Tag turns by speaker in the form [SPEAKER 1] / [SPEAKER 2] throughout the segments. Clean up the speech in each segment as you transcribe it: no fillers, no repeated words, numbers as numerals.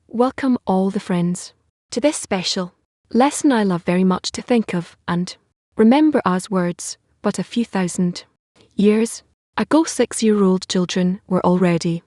[SPEAKER 1] Welcome all the friends to this special lesson I love very much to think of and remember as words, but a few thousand years ago 6-year-old children were already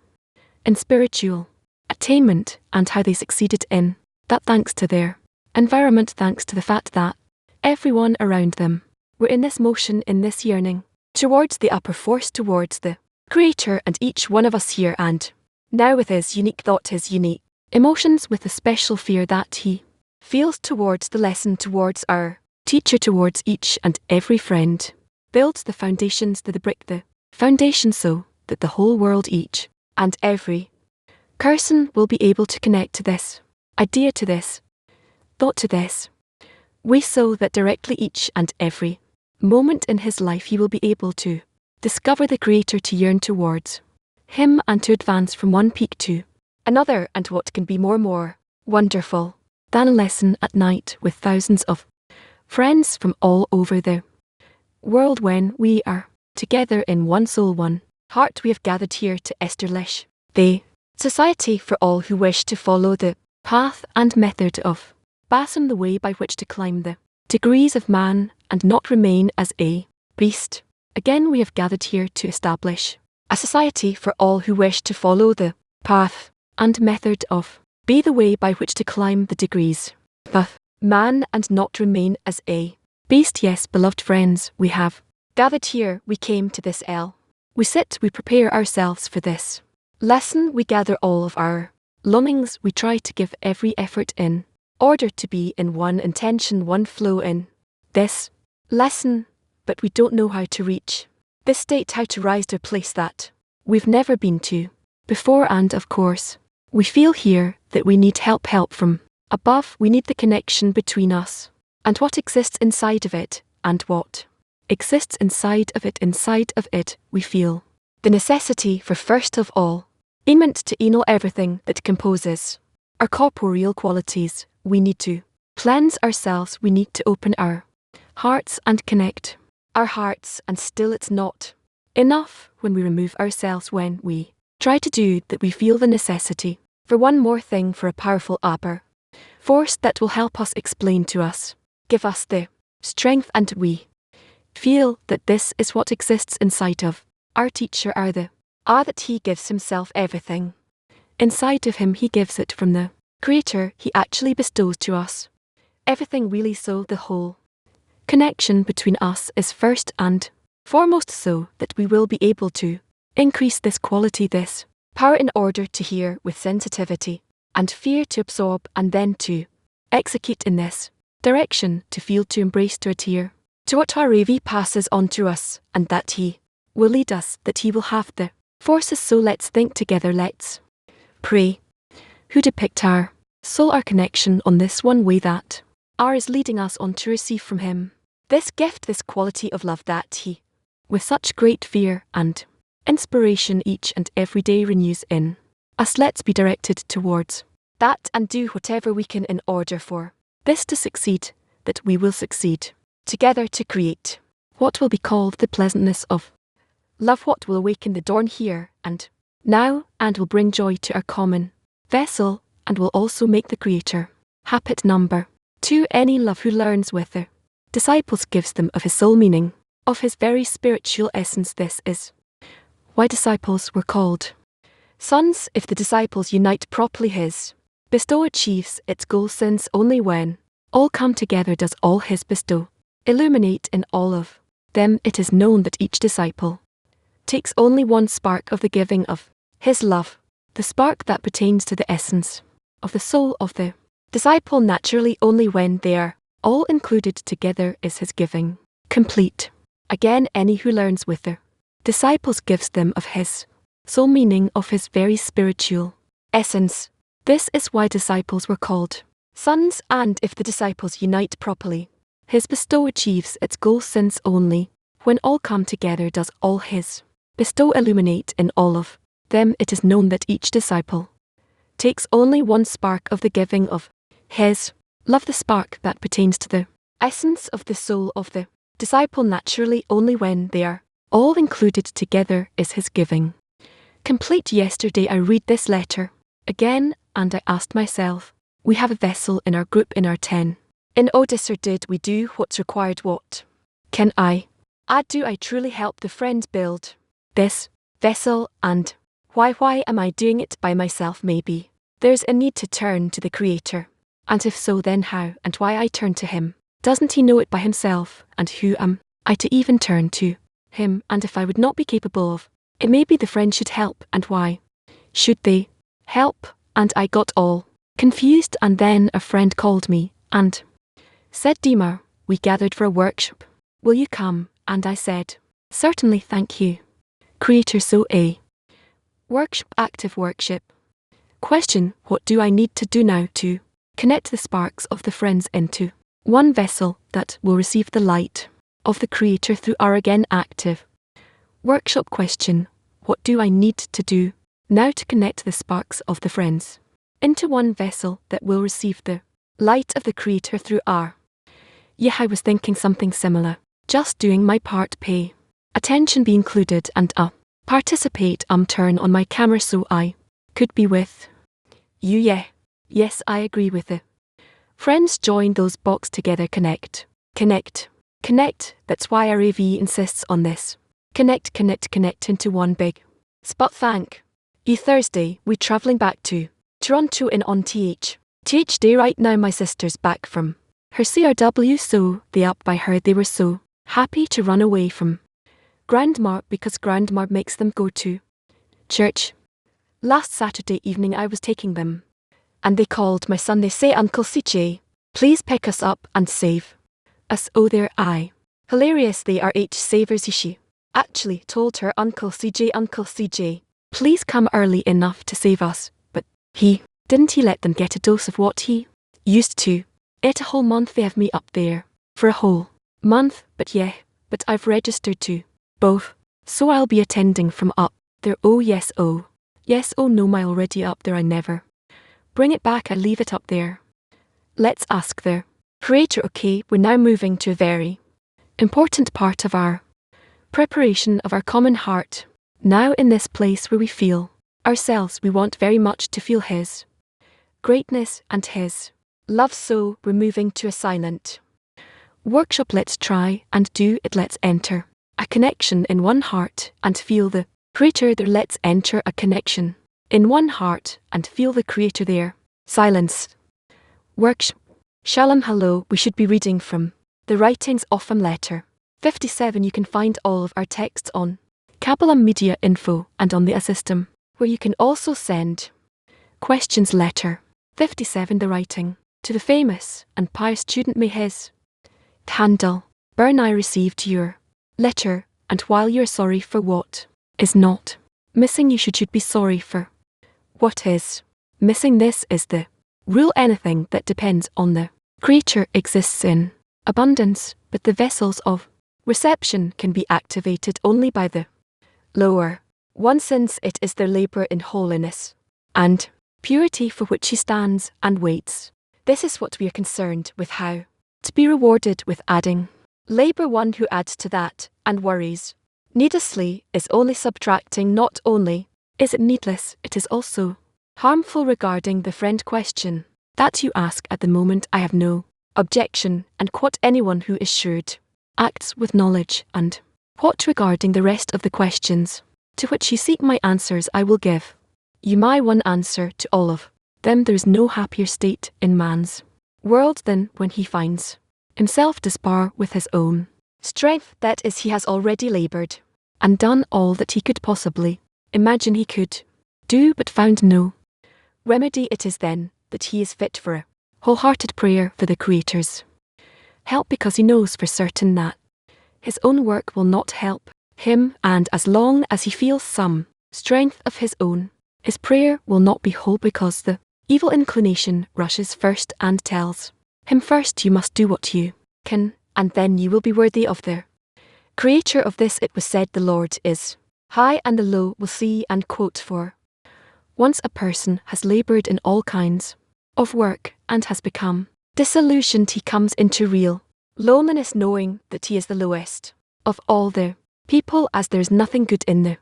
[SPEAKER 1] in spiritual attainment, and how they succeeded in that thanks to their environment, thanks to the fact that everyone around them were in this motion, in this yearning towards the upper force, towards the Creator, and each one of us here and now with his unique thought, his unique emotions, with the special fear that he feels towards the lesson, towards our teacher, towards each and every friend, builds the foundations, the brick, the foundation, so that the whole world, each and every person will be able to connect to this idea, to this thought, to this way, so that directly each and every moment in his life he will be able to discover the Creator, to yearn towards him, and to advance from one peak to another. And what can be more wonderful than a lesson at night with thousands of friends from all over the world, when we are together in one soul, one heart? We have gathered here to establish the society for all who wish to follow the path and method of Basim, the way by which to climb the degrees of man and not remain as a beast. Again, we have gathered here to establish a society for all who wish to follow the path and method of be, the way by which to climb the degrees of man and not remain as a beast. Yes, beloved friends, we have gathered here, we came to this we sit, we prepare ourselves for this lesson, we gather all of our longings, we try to give every effort in order to be in one intention, one flow in this lesson, but we don't know how to reach this state, how to rise to a place that we've never been to before. And of course, we feel here that we need help from above. We need the connection between us and what exists inside of it, and what exists inside of it. Inside of it, we feel the necessity for, first of all, element to know everything that composes our corporeal qualities. We need to cleanse ourselves. We need to open our hearts and connect our hearts, and still it's not enough when we remove ourselves. When we try to do that, we feel the necessity for one more thing, for a powerful upper force that will help us, explain to us, give us the strength, and we feel that this is what exists inside of our teacher, that he gives himself everything. Inside of him, he gives it from the Creator. He actually bestows to us everything, really, so the whole connection between us is first and foremost, so that we will be able to increase this quality, this power, in order to hear with sensitivity and fear, to absorb and then to execute in this direction, to feel, to embrace, to adhere to what our Ravi passes on to us, and that he will lead us, that he will have the forces. So let's think together, let's pray, who depict our soul, our connection on this one way that is leading us on to receive from him this gift, this quality of love that he, with such great fear and inspiration, each and every day renews in us. Let's be directed towards that and do whatever we can in order for this to succeed, that we will succeed together to create what will be called the pleasantness of love, what will awaken the dawn here and now, and will bring joy to our common vessel, and will also make the Creator happy. Number 2, any love who learns with the disciples gives them of his soul, meaning of his very spiritual essence. This is why disciples were called sons. If the disciples unite properly, his bestow achieves its goal, since only when all come together does all his bestow illuminate in all of them. It is known that each disciple takes only one spark of the giving of his love, the spark that pertains to the essence of the soul of the disciple. Naturally, only when they are all included together is his giving complete. Again, any who learns with the disciples gives them of his soul, meaning of his very spiritual essence. This is why disciples were called sons, and if the disciples unite properly, his bestow achieves its goal, since only when all come together does all his bestow illuminate in all of them. It is known that each disciple takes only one spark of the giving of his love, the spark that pertains to the essence of the soul of the disciple. Naturally, only when they are all included together is his giving complete. Yesterday I read this letter again, and I asked myself, we have a vessel in our group in our 10. In Odyssey did we do what's required what? Can I? Do I truly help the friend build this vessel and why am I doing it by myself maybe? There's a need to turn to the Creator. And if so then how and why I turn to Him? Doesn't He know it by Himself, and who am I to even turn to Him? And if I would not be capable of, it may be the friend should help, and why should they help? And I got all confused, and then a friend called me, and said, Dima, we gathered for a workshop. Will you come? And I said, certainly, thank you. Creator, so a workshop, active workshop. Question, what do I need to do now to connect the sparks of the friends into one vessel that will receive the light of the Creator through our again active workshop? Question, what do I need to do now to connect the sparks of the friends into one vessel that will receive the light of the Creator through our? Yeah, I was thinking something similar. Just doing my part, pay attention, be included, and participate. Turn on my camera so I could be with you. Yeah. Yes, I agree with it. Friends, join those box together. Connect. That's why RAV insists on this. Connect into one big spot. Thank you. Thursday, we travelling back to Toronto in on TH Day right now. My sister's back from her CRW, so they up by her. They were so happy to run away from Grandma because Grandma makes them go to church. Last Saturday evening I was taking them, and they called my son. They say, Uncle CJ, please pick us up and save us. Oh, they're hilarious. They are savers. She actually told her Uncle CJ, please come early enough to save us. But he let them get a dose of what he used to eat a whole month. They have me up there for a whole month. But I've registered to both, so I'll be attending from up there. Oh yes, oh no, my already up there. I never bring it back, I leave it up there. Let's ask the Creator. Okay, we're now moving to a very important part of our preparation of our common heart. Now in this place where we feel ourselves, we want very much to feel His greatness and His love, so we're moving to a silent workshop. Let's try and do it. Let's enter a connection in one heart and feel the Creator there. Let's enter a connection in one heart and feel the Creator there. Silence. Workshop. Shalom, hello. We should be reading from the writings of letter 57. You can find all of our texts on Kabbalah Media Info and on the system, where you can also send questions. Letter 57, the writing to the famous and pious student. May his handle burn. I received your letter, and while you're sorry for what is not missing, you should be sorry for what is missing. This is the rule. Anything that depends on the Creator exists in abundance, but the vessels of reception can be activated only by the lower one, since it is their labor in holiness and purity for which He stands and waits. This is what we are concerned with, how to be rewarded with adding labor. One who adds to that and worries needlessly is only subtracting. Not only is it needless, it is also harmful. Regarding the friend question that you ask at the moment, I have no objection, and quote anyone who is shrewd acts with knowledge. And what regarding the rest of the questions to which you seek my answers, I will give you my one answer to all of them. There is no happier state in man's world than when he finds himself dispar with his own strength. That is, he has already labored and done all that he could possibly imagine he could do, but found no remedy. It is then that he is fit for a wholehearted prayer for the Creator's help, because he knows for certain that his own work will not help him, and as long as he feels some strength of his own, his prayer will not be whole, because the evil inclination rushes first and tells him, first you must do what you can, and then you will be worthy of the Creator. Of this it was said, the Lord is high and the low will see. And quote, for once a person has labored in all kinds of work and has become disillusioned, he comes into real loneliness, knowing that he is the lowest of all the people, as there is nothing good in the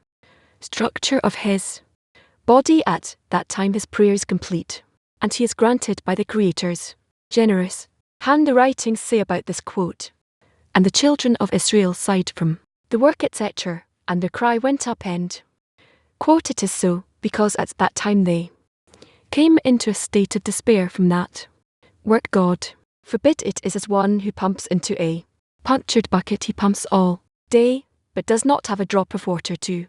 [SPEAKER 1] structure of his body at that time his prayers complete, and he is granted by the Creator's generous hand. The writings say about this quote, and the children of Israel sighed from the work etc., and their cry went up end. Quote, it is so, because at that time they came into a state of despair from that work. God forbid. It is as one who pumps into a punctured bucket. He pumps all day, but does not have a drop of water to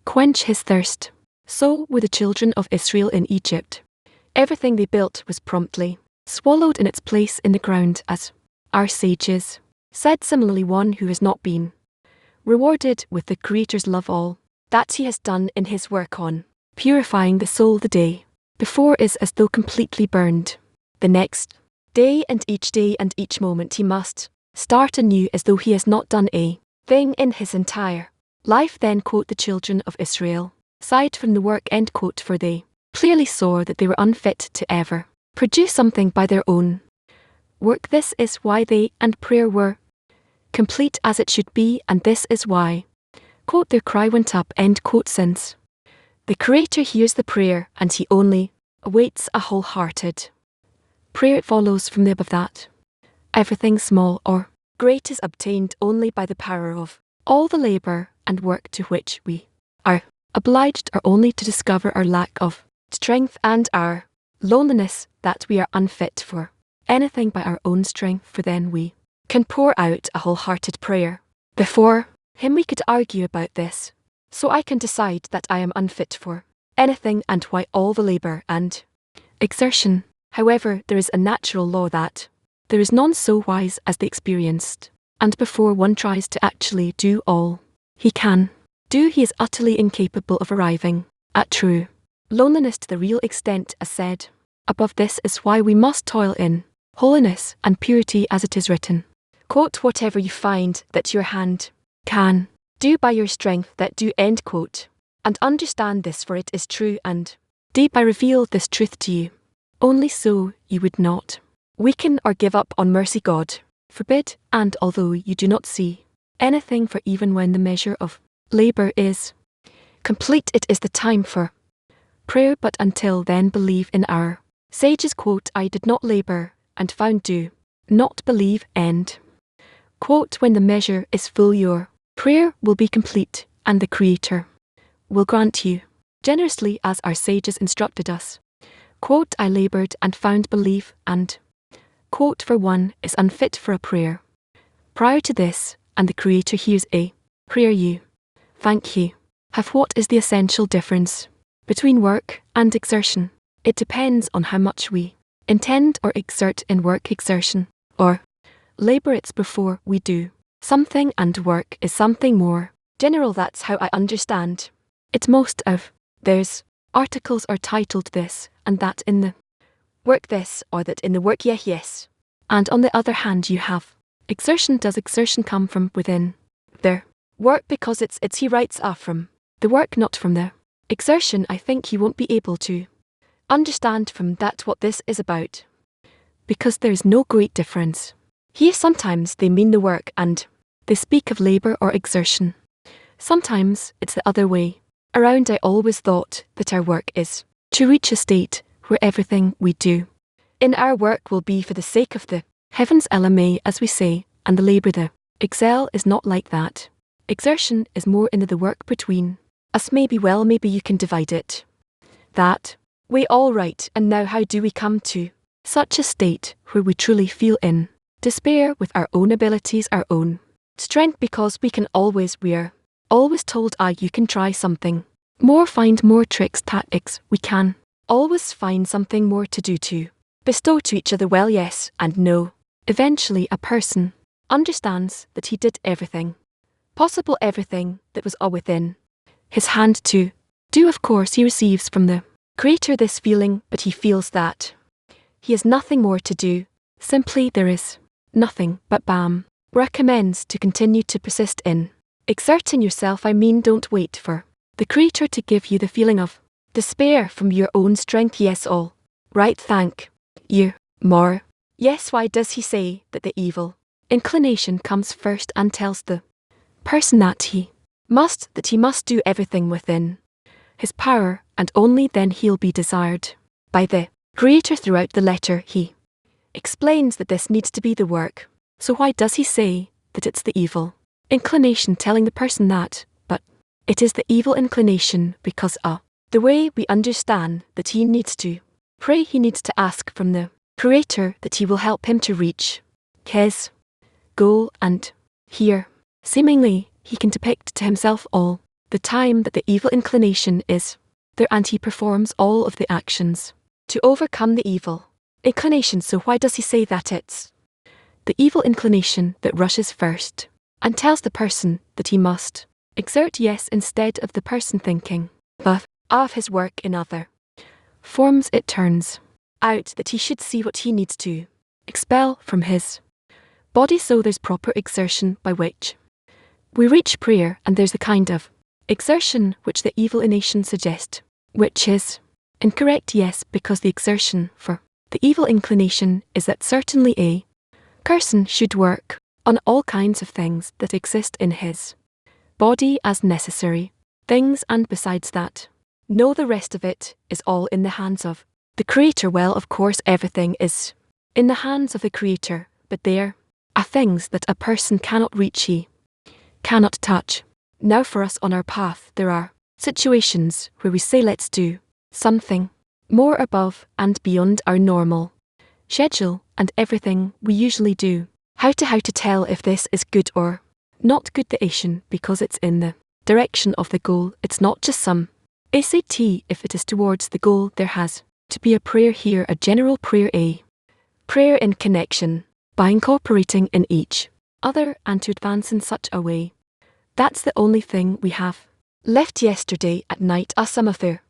[SPEAKER 1] quench his thirst. So were the children of Israel in Egypt. Everything they built was promptly swallowed in its place in the ground, as our sages said. Similarly, one who has not been rewarded with the Creator's love all that he has done in his work on purifying the soul the day before is as though completely burned the next day, and each moment he must start anew as though he has not done a thing in his entire life. Then, quote, the children of Israel sighed from the work, end quote, for they clearly saw that they were unfit to ever produce something by their own work. This is why they and prayer were complete as it should be, and this is why, quote, their cry went up, end quote, since the Creator hears the prayer and he only awaits a wholehearted prayer. It follows from the above that everything small or great is obtained only by the power of all the labour and work to which we are obliged, are only to discover our lack of strength and our loneliness, that we are unfit for anything by our own strength, for then we can pour out a wholehearted prayer before him. We could argue about this, so I can decide that I am unfit for anything, and why all the labour and exertion. However, there is a natural law that there is none so wise as the experienced, and before one tries to actually do all he can do, he is utterly incapable of arriving at true loneliness to the real extent as said above. This is why we must toil in holiness and purity, as it is written, quote, whatever you find that your hand can do by your strength, that do, end quote. And understand this, for it is true and deep. I reveal this truth to you only so you would not weaken or give up on mercy. God forbid. And although you do not see anything, for even when the measure of labour is complete, it is the time for prayer. But until then, believe in our sages, quote, I did not labour and found, do not believe, end quote. When the measure is full, your prayer will be complete, and the Creator will grant you generously, as our sages instructed us. Quote, I laboured and found, belief, and quote, for one is unfit for a prayer prior to this, and the Creator hears a prayer you thank you have. What is the essential difference between work and exertion? It depends on how much we intend or exert in work. Exertion or labour, it's before we do something, and work is something more general. That's how I understand it. Most of there's articles are titled this and that in the work, this or that in the work, yes. And on the other hand, you have exertion. Does exertion come from within their work? Because it's he writes from the work, not from the exertion. I think you won't be able to understand from that what this is about, because there is no great difference. Here sometimes they mean the work and they speak of labour or exertion. Sometimes it's the other way around. I always thought that our work is to reach a state where everything we do in our work will be for the sake of the heavens, LMA, as we say, and the labour, the excel, is not like that. Exertion is more in the work between us. Maybe you can divide it that way. All right, and now how do we come to such a state where we truly feel in despair with our own abilities, our own strength? Because we're always told, you can try something more, find more tricks, tactics. We can always find something more to do, to bestow to each other. Well, yes and no. Eventually a person understands that he did everything possible, everything that was all within his hand to do. Of course, he receives from the Creator this feeling, but he feels that he has nothing more to do. Simply there is nothing but bam. Recommends to continue to persist in exerting yourself. Don't wait for the Creator to give you the feeling of despair from your own strength. Yes, all right, thank you more. Yes, why does he say that the evil inclination comes first and tells the person that he must do everything within his power, and only then he'll be desired by the Creator. Throughout the letter he explains that this needs to be the work. So why does he say that it's the evil inclination telling the person that, but it is the evil inclination because the way we understand that he needs to pray, he needs to ask from the Creator that he will help him to reach his goal, and here, seemingly, he can depict to himself all the time that the evil inclination is there, and he performs all of the actions to overcome the evil inclination. So why does he say that it's the evil inclination that rushes first and tells the person that he must exert yes instead of the person thinking of his work in other forms? It turns out that he should see what he needs to expel from his body, so there's proper exertion by which we reach prayer, and there's the kind of exertion which the evil inclination suggests, which is incorrect, yes, because the exertion for the evil inclination is that certainly a person should work on all kinds of things that exist in his body as necessary things, and besides that, no, the rest of it is all in the hands of the Creator. Well, of course, everything is in the hands of the Creator, but there are things that a person cannot reach, he cannot touch. Now for us on our path, there are situations where we say let's do something more above and beyond our normal schedule, and everything we usually do. How to tell if this is good or not good? The action, because it's in the direction of the goal. It's not just some ACT. If it is towards the goal, there has to be a prayer here, a general prayer, a prayer in connection by incorporating in each other, and to advance in such a way. That's the only thing we have left. Yesterday at night, some of their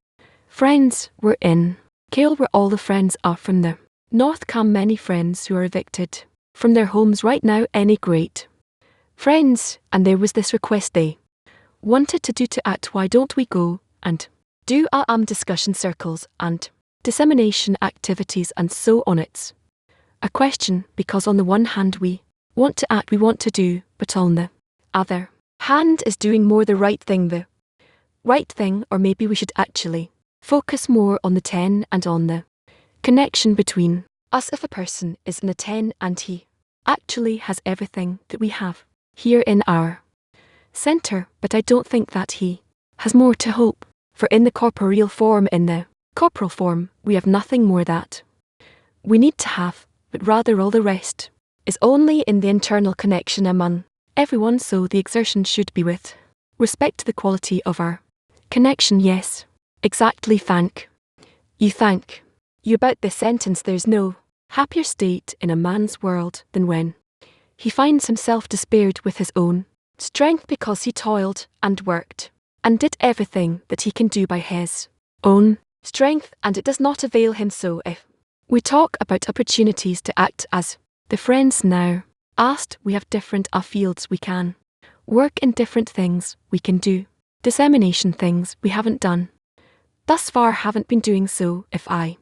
[SPEAKER 1] friends were in Kale, where all the friends are from the north. Come many friends who are evicted from their homes right now, any great friends, and there was this request they wanted to do to act. Why don't we go and do discussion circles and dissemination activities and so on? It's a question, because on the one hand we want to act, we want to do, but on the other hand, is doing more the right thing, or maybe we should actually focus more on the 10 and on the connection between us. If a person is in a 10 and he actually has everything that we have here in our center, but I don't think that he has more to hope for in the corporeal form. In the corporal form, we have nothing more that we need to have, but rather all the rest is only in the internal connection among everyone. So the exertion should be with respect to the quality of our connection. Yes, exactly. Thank you about this sentence. There's no happier state in a man's world than when he finds himself despaired with his own strength, because he toiled and worked and did everything that he can do by his own strength, and it does not avail him. So if we talk about opportunities to act as the friends now asked, we have different fields we can work in, different things we can do, dissemination things we haven't done thus far, haven't been doing. So if I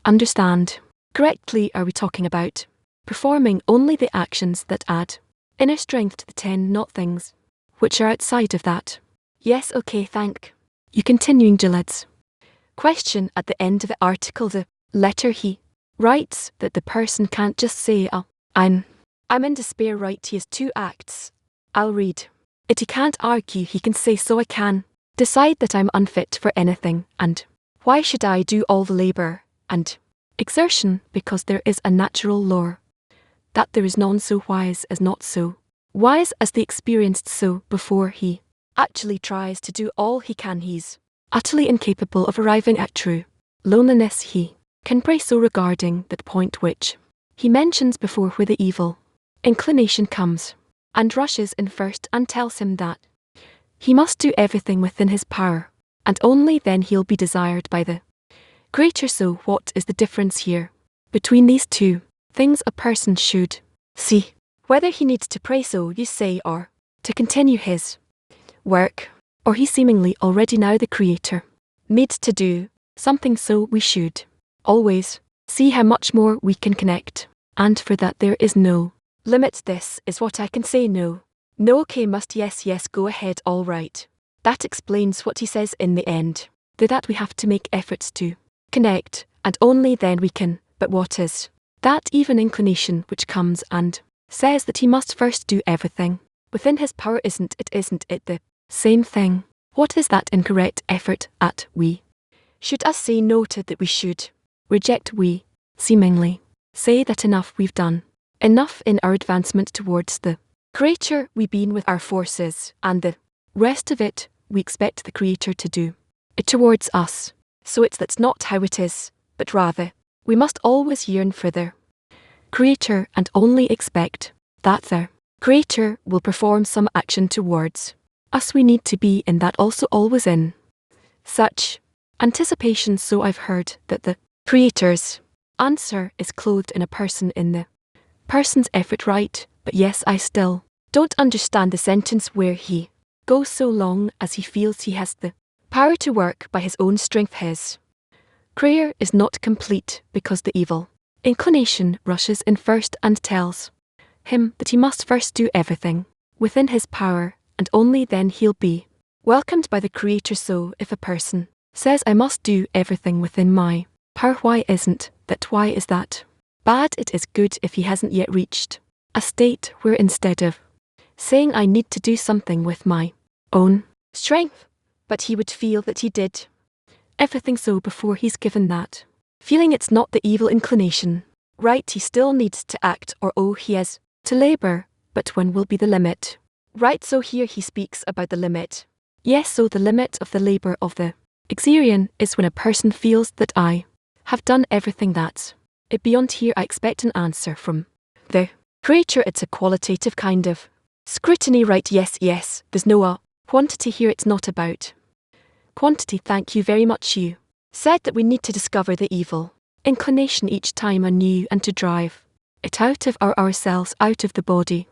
[SPEAKER 1] understand correctly, are we talking about performing only the actions that add inner strength to the 10, not things which are outside of that? Yes, okay, thank you. Continuing Gilead's question at the end of the article, the letter, he writes that the person can't just say, I'm in despair, right? He has 2 acts. I'll read it. He can't argue, he can say, so I can decide that I'm unfit for anything, and why should I do all the labour and exertion? Because there is a natural law that there is none so wise as not so wise as the experienced. So before he actually tries to do all he can, he's utterly incapable of arriving at true loneliness. He can pray. So regarding that point which he mentions before, where the evil inclination comes and rushes in first and tells him that he must do everything within his power, and only then he'll be desired by the Creator. So what is the difference here between these two things? A person should see whether he needs to pray, so you say, or to continue his work, or he seemingly already now the Creator needs to do something. So we should always see how much more we can connect, and for that there is no limit. This is what I can say. No, okay, must, yes, go ahead, all right. That explains what he says in the end. That we have to make efforts to connect, and only then we can. But what is that even inclination which comes and says that he must first do everything within his power? Isn't it the same thing? What is that incorrect effort at we? Should us say noted that we should reject we, seemingly say that enough we've done, enough in our advancement towards the Creator we been with our forces, and the rest of it we expect the Creator to do it towards us. So that's not how it is, but rather we must always yearn for the Creator and only expect that the Creator will perform some action towards us. We need to be in that also, always in such anticipation. So I've heard that the Creator's answer is clothed in a person, in the person's effort, right? But yes, I still don't understand the sentence where he goes so long as he feels he has the power to work by his own strength. His prayer is not complete because the evil inclination rushes in first and tells him that he must first do everything within his power, and only then he'll be welcomed by the Creator. So if a person says I must do everything within my power, why isn't that? Why is that bad? It is good if he hasn't yet reached a state where instead of saying I need to do something with my own strength, but he would feel that he did everything. So before he's given that feeling, it's not the evil inclination, right? He still needs to act, or he has to labor, but when will be the limit, right? So here he speaks about the limit. Yes, so the limit of the labor of the Exerion is when a person feels that I have done everything that's it. Beyond here I expect an answer from the Creator. It's a qualitative kind of scrutiny, right? Yes, there's no quantity here. It's not about quantity. Thank you very much. You said that we need to discover the evil inclination each time anew and to drive it out of ourselves, out of the body.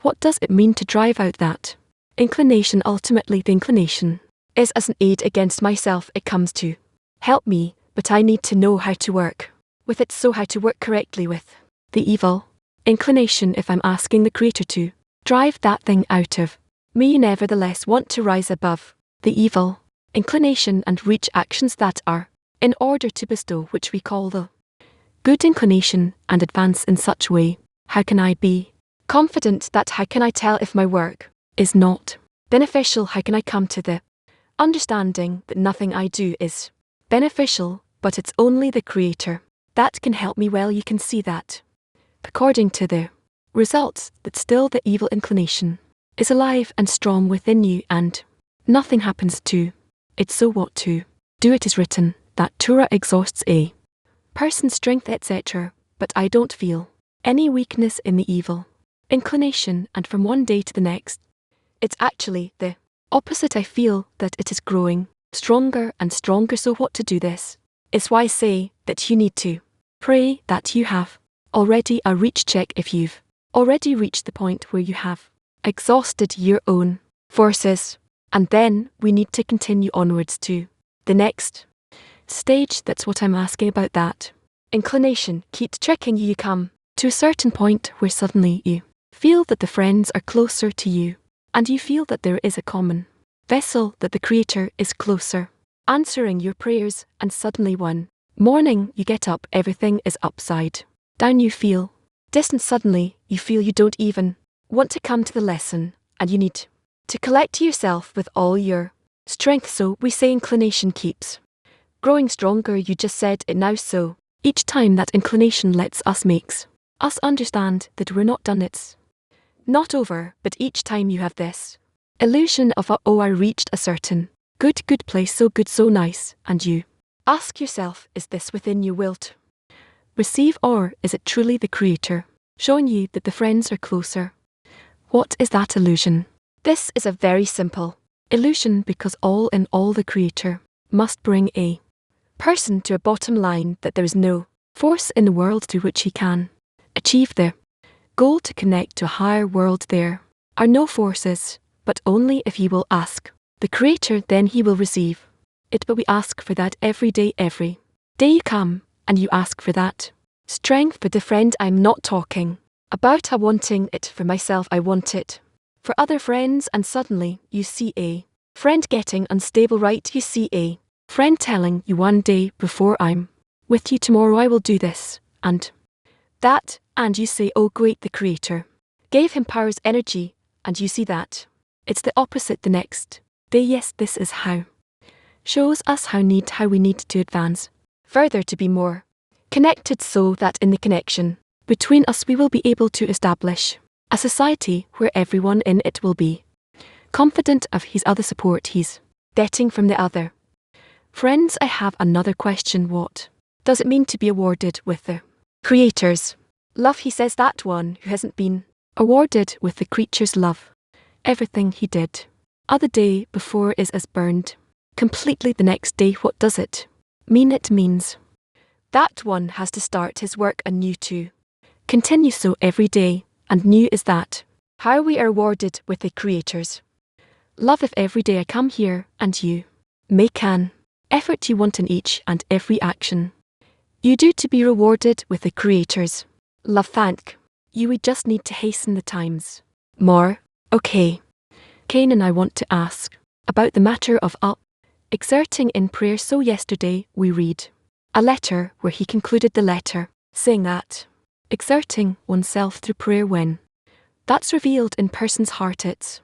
[SPEAKER 1] What does it mean to drive out that inclination? Ultimately, the inclination is as an aid against myself. It comes to help me, but I need to know how to work with it. So how to work correctly with the evil inclination? If I'm asking the Creator to drive that thing out of me, you nevertheless want to rise above the evil inclination and reach actions that are in order to bestow which we call the good inclination and advance in such way. How can I be confident that? How can I tell if my work is not beneficial? How can I come to the understanding that nothing I do is beneficial, but it's only the Creator that can help me? Well, you can see that according to the results that still the evil inclination is alive and strong within you, and nothing happens to it. So what to do? It is written that Torah exhausts a person's strength, etc., but I don't feel any weakness in the evil inclination, and from one day to the next it's actually the opposite. I feel that it is growing stronger and stronger. So what to do? This is why I say that you need to pray that you have already a reach check. If you've already reached the point where you have exhausted your own forces, and then we need to continue onwards to the next stage. That's what I'm asking about. That inclination keeps tricking you. You come to a certain point where suddenly you feel that the friends are closer to you, and you feel that there is a common vessel, that the Creator is closer, answering your prayers, and suddenly one morning you get up, everything is upside down. You feel distant. Suddenly you feel you don't even want to come to the lesson, and you need to collect yourself with all your strength. So we say inclination keeps growing stronger. You just said it now. So each time that inclination lets us, makes us understand that we're not done, it's not over. But each time you have this illusion of I reached a certain good place, so good, so nice, and you ask yourself, is this within your will to receive, or is it truly the Creator showing you that the friends are closer? What is that illusion? This is a very simple illusion, because all in all the Creator must bring a person to a bottom line, that there is no force in the world through which he can achieve the goal to connect to a higher world. There are no forces, but only if he will ask the Creator, then he will receive it. But we ask for that every day. Every day you come and you ask for that strength. But the friend, I'm not talking about wanting it for myself. I want it for other friends. And suddenly you see a friend getting unstable, right? You see a Friend telling you one day before, I'm with you tomorrow, I will do this and that, and you say, oh great, the Creator gave him powers, energy, and you see that it's the opposite the next day. Yes, this is how shows us how we need to advance further to be more connected, so that in the connection between us we will be able to establish a society where everyone in it will be confident of his other support he's getting from the other. Friends, I have another question. What does it mean to be awarded with the Creator's love? He says that one who hasn't been awarded with the creature's love, everything he did other day before is as burned completely the next day. What does it mean? It means that one has to start his work anew to continue so every day, and new is that how we are awarded with the Creator's love. If every day I come here and you make an effort you want in each and every action you do to be rewarded with the Creator's love, thank you, we just need to hasten the times more. Okay, Cain, and I want to ask about the matter of exerting in prayer. So yesterday we read a letter where he concluded the letter saying that exerting oneself through prayer, when that's revealed in person's heart, it's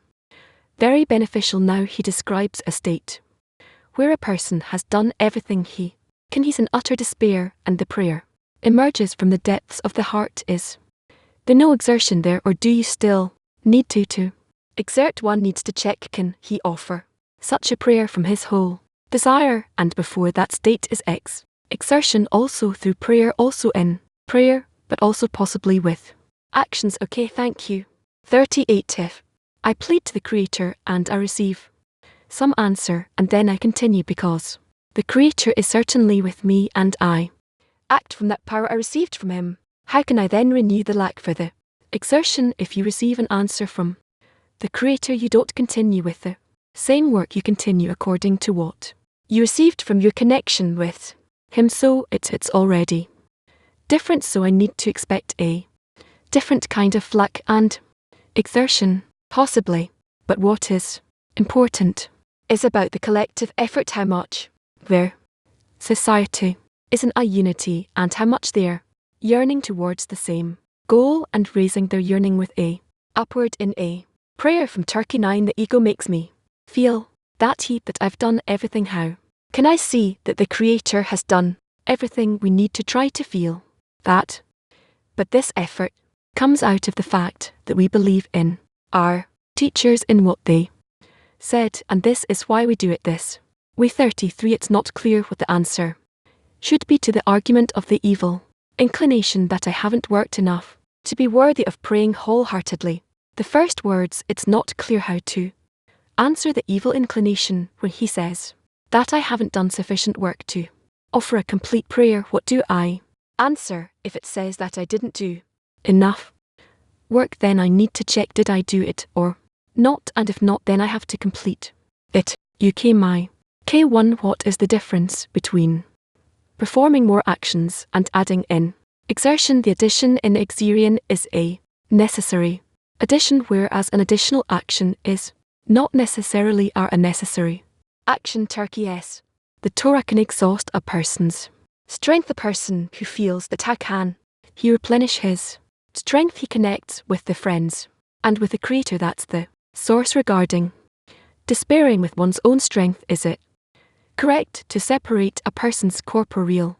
[SPEAKER 1] very beneficial. Now he describes a state where a person has done everything he can, he's in utter despair, and the prayer emerges from the depths of the heart. Is there no exertion there, or do you still need to exert? One needs to check, can he offer such a prayer from his whole desire, and before that state is exertion also through prayer, also in prayer, but also possibly with actions. Okay, thank you. 38. If I plead to the Creator and I receive some answer, and then I continue because the Creator is certainly with me and I act from that power I received from him, how can I then renew the lack for the exertion? If you receive an answer from the Creator, you don't continue with the same work, you continue according to what you received from your connection with him. So it's already different, so I need to expect a different kind of lack and exertion, possibly. But what is important is about the collective effort, how much their society is in a unity and how much they're yearning towards the same goal and raising their yearning with a upward in a prayer. From Turkey 9, the ego makes me feel that I've done everything. How can I see that the Creator has done everything? We need to try to feel that, but this effort comes out of the fact that we believe in our teachers, in what they said, and this is why we do it this way. 33. It's not clear what the answer should be to the argument of the evil inclination that I haven't worked enough to be worthy of praying wholeheartedly. The first words, it's not clear how to answer the evil inclination when he says that I haven't done sufficient work to offer a complete prayer. What do I answer if it says that I didn't do enough work? Then I need to check, did I do it or not, and if not, then I have to complete it. UK my K1. What is the difference between performing more actions and adding in exertion? The addition in exerion is a necessary addition, whereas an additional action is not necessarily a necessary action. Turkey S. The Torah can exhaust a person's strength. The person who feels that how can he replenish his strength, he connects with the friends and with the Creator. That's the source. Regarding despairing with one's own strength, is it correct to separate a person's corporeal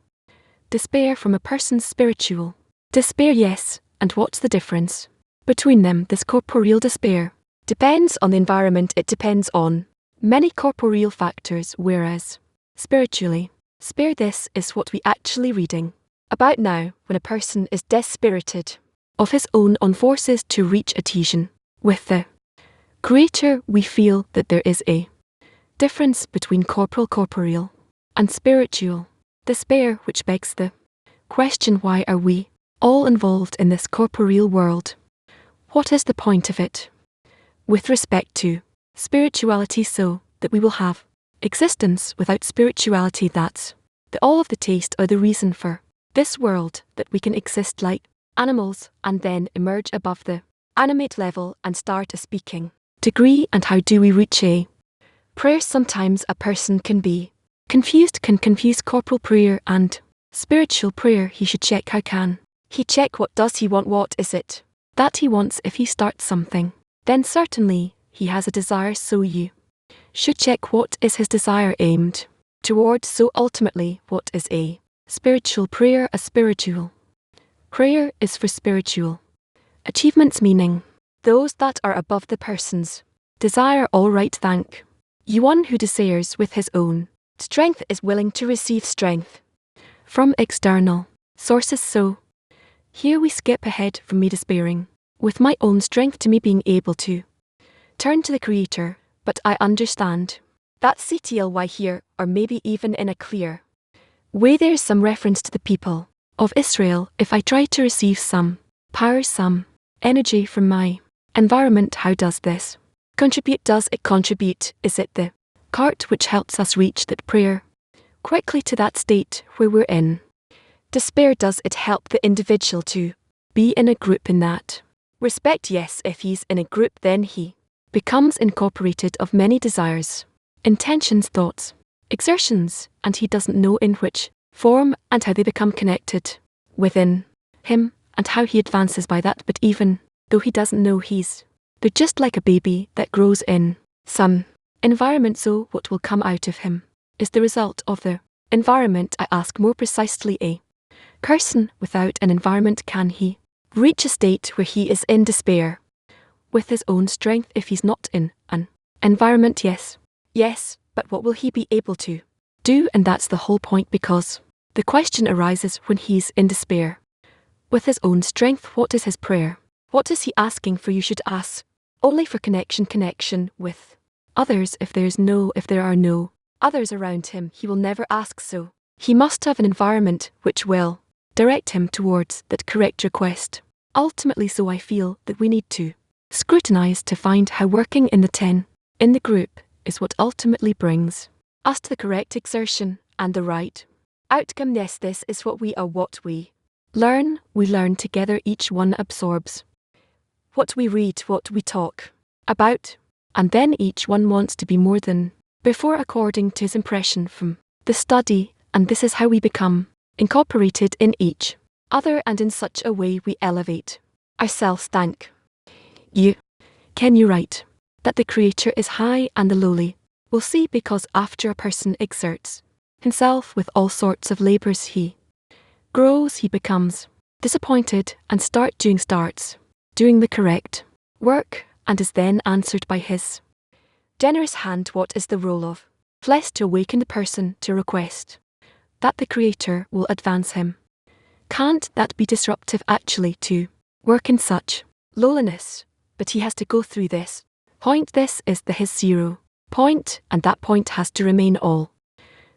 [SPEAKER 1] despair from a person's spiritual despair? Yes, and what's the difference between them? This corporeal despair depends on the environment, it depends on many corporeal factors, whereas spiritually despair, this is what we actually reading about now. When a person is dispirited of his own on forces to reach adhesion with the Creator, we feel that there is a difference between corporeal and spiritual despair, which begs the question, why are we all involved in this corporeal world? What is the point of it with respect to spirituality, so that we will have existence without spirituality? That's all of the taste or the reason for this world, that we can exist like animals and then emerge above the animate level and start a speaking degree. And how do we reach a prayer? Sometimes a person can be Confused can confuse corporal prayer and spiritual prayer. He should check how can he check what does he want, what is it that he wants. If he starts something, then certainly he has a desire, so you should check what is his desire aimed towards. So ultimately, what is a spiritual prayer? A spiritual prayer is for spiritual achievements, meaning those that are above the person's desire. All right, thank you. One who desires with his own strength is willing to receive strength from external sources. So here we skip ahead from me despairing with my own strength to me being able to turn to the Creator. But I understand that CTLY here, or maybe even in a clear way, there's some reference to the people of Israel. If I try to receive some power, some energy from my environment, how does this contribute? Does it contribute? Is it the cart which helps us reach that prayer quickly to that state where we're in despair? Does it help the individual to be in a group in that respect? Yes, if he's in a group, then he becomes incorporated of many desires, intentions, thoughts, exertions, and he doesn't know in which form and how they become connected within him and how he advances by that. But even though he doesn't know, they're just like a baby that grows in some environment. So what will come out of him is the result of the environment. I ask more precisely, a person without an environment, can he reach a state where he is in despair with his own strength if he's not in an environment? Yes. Yes, but what will he be able to do? And that's the whole point, because the question arises when he's in despair with his own strength. What is his prayer? What is he asking for? You should ask only for connection with others. If there are no others around him, he will never ask. So he must have an environment which will direct him towards that correct request. Ultimately, so I feel that we need to scrutinize to find how working in the group is what ultimately brings us to the correct exertion and the right outcome. Yes, this is what we are. What we learn together. Each one absorbs what we read, what we talk about, and then each one wants to be more than before according to his impression from the study, and this is how we become incorporated in each other, and in such a way we elevate ourselves. Thank you. Can you write that the Creator is high and the lowly will see? Because after a person exerts himself with all sorts of labours, he grows, he becomes disappointed and starts doing the correct work, and is then answered by his generous hand. What is the role of flesh? To awaken the person to request that the Creator will advance him. Can't that be disruptive actually to work in such lowliness? But he has to go through this point. This is his 0 point, and that point has to remain all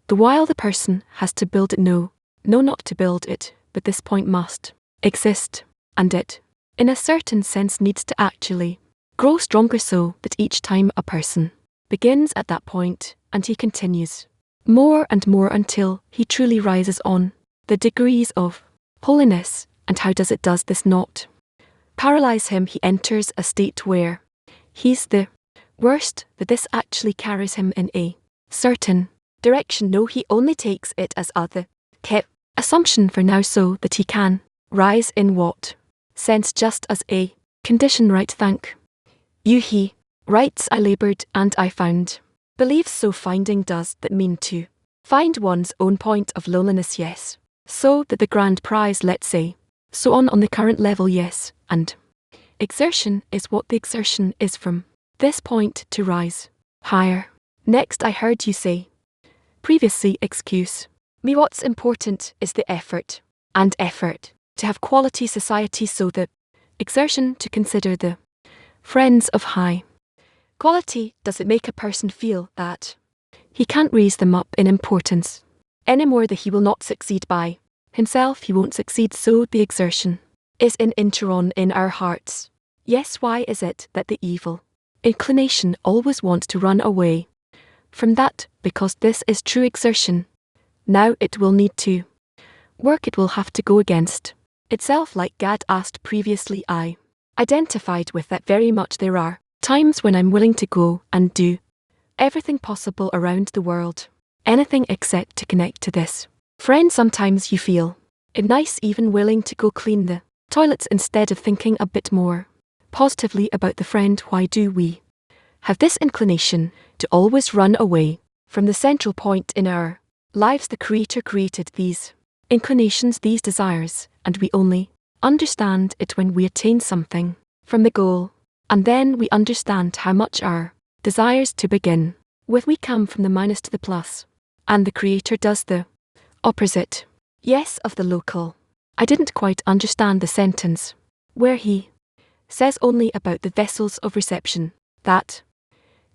[SPEAKER 1] the while the person has to build it. No, not to build it, but this point must exist, and it, in a certain sense, needs to actually grow stronger, so that each time a person begins at that point and he continues more and more until he truly rises on the degrees of holiness. And how does this not paralyze him? He enters a state where he's the worst, that this actually carries him in a certain direction. No, he only takes it as other kept assumption for now, so that he can rise in what sense just as a condition. Right, thank you. He writes, I laboured and I found. Believes, so finding, does that mean to find one's own point of loneliness? Yes. So that the grand prize, let's say, so on the current level, yes, and exertion is what the exertion is from this point to rise higher. Next, I heard you say previously, excuse me, what's important is the effort, and effort to have quality society, so the exertion to consider the friends of high quality. Does it make a person feel that he can't raise them up in importance anymore, that he will not succeed by himself? He won't succeed, so the exertion is in interon in our hearts. Yes, why is it that the evil inclination always wants to run away from that? Because this is true exertion. Now it will need to work, it will have to go against itself. Like Gad asked previously, I identified with that very much. There are times when I'm willing to go and do everything possible around the world anything except to connect to this. Friend, sometimes you feel it nice, even willing to go clean the toilets instead of thinking a bit more positively about the friend. Why do we have this inclination to always run away from the central point in our lives? The Creator created these inclinations, these desires, and we only understand it when we attain something from the goal. And then we understand how much our desires to begin with, we come from the minus to the plus. And the Creator does the opposite. Yes, of the local. I didn't quite understand the sentence where he says only about the vessels of reception, that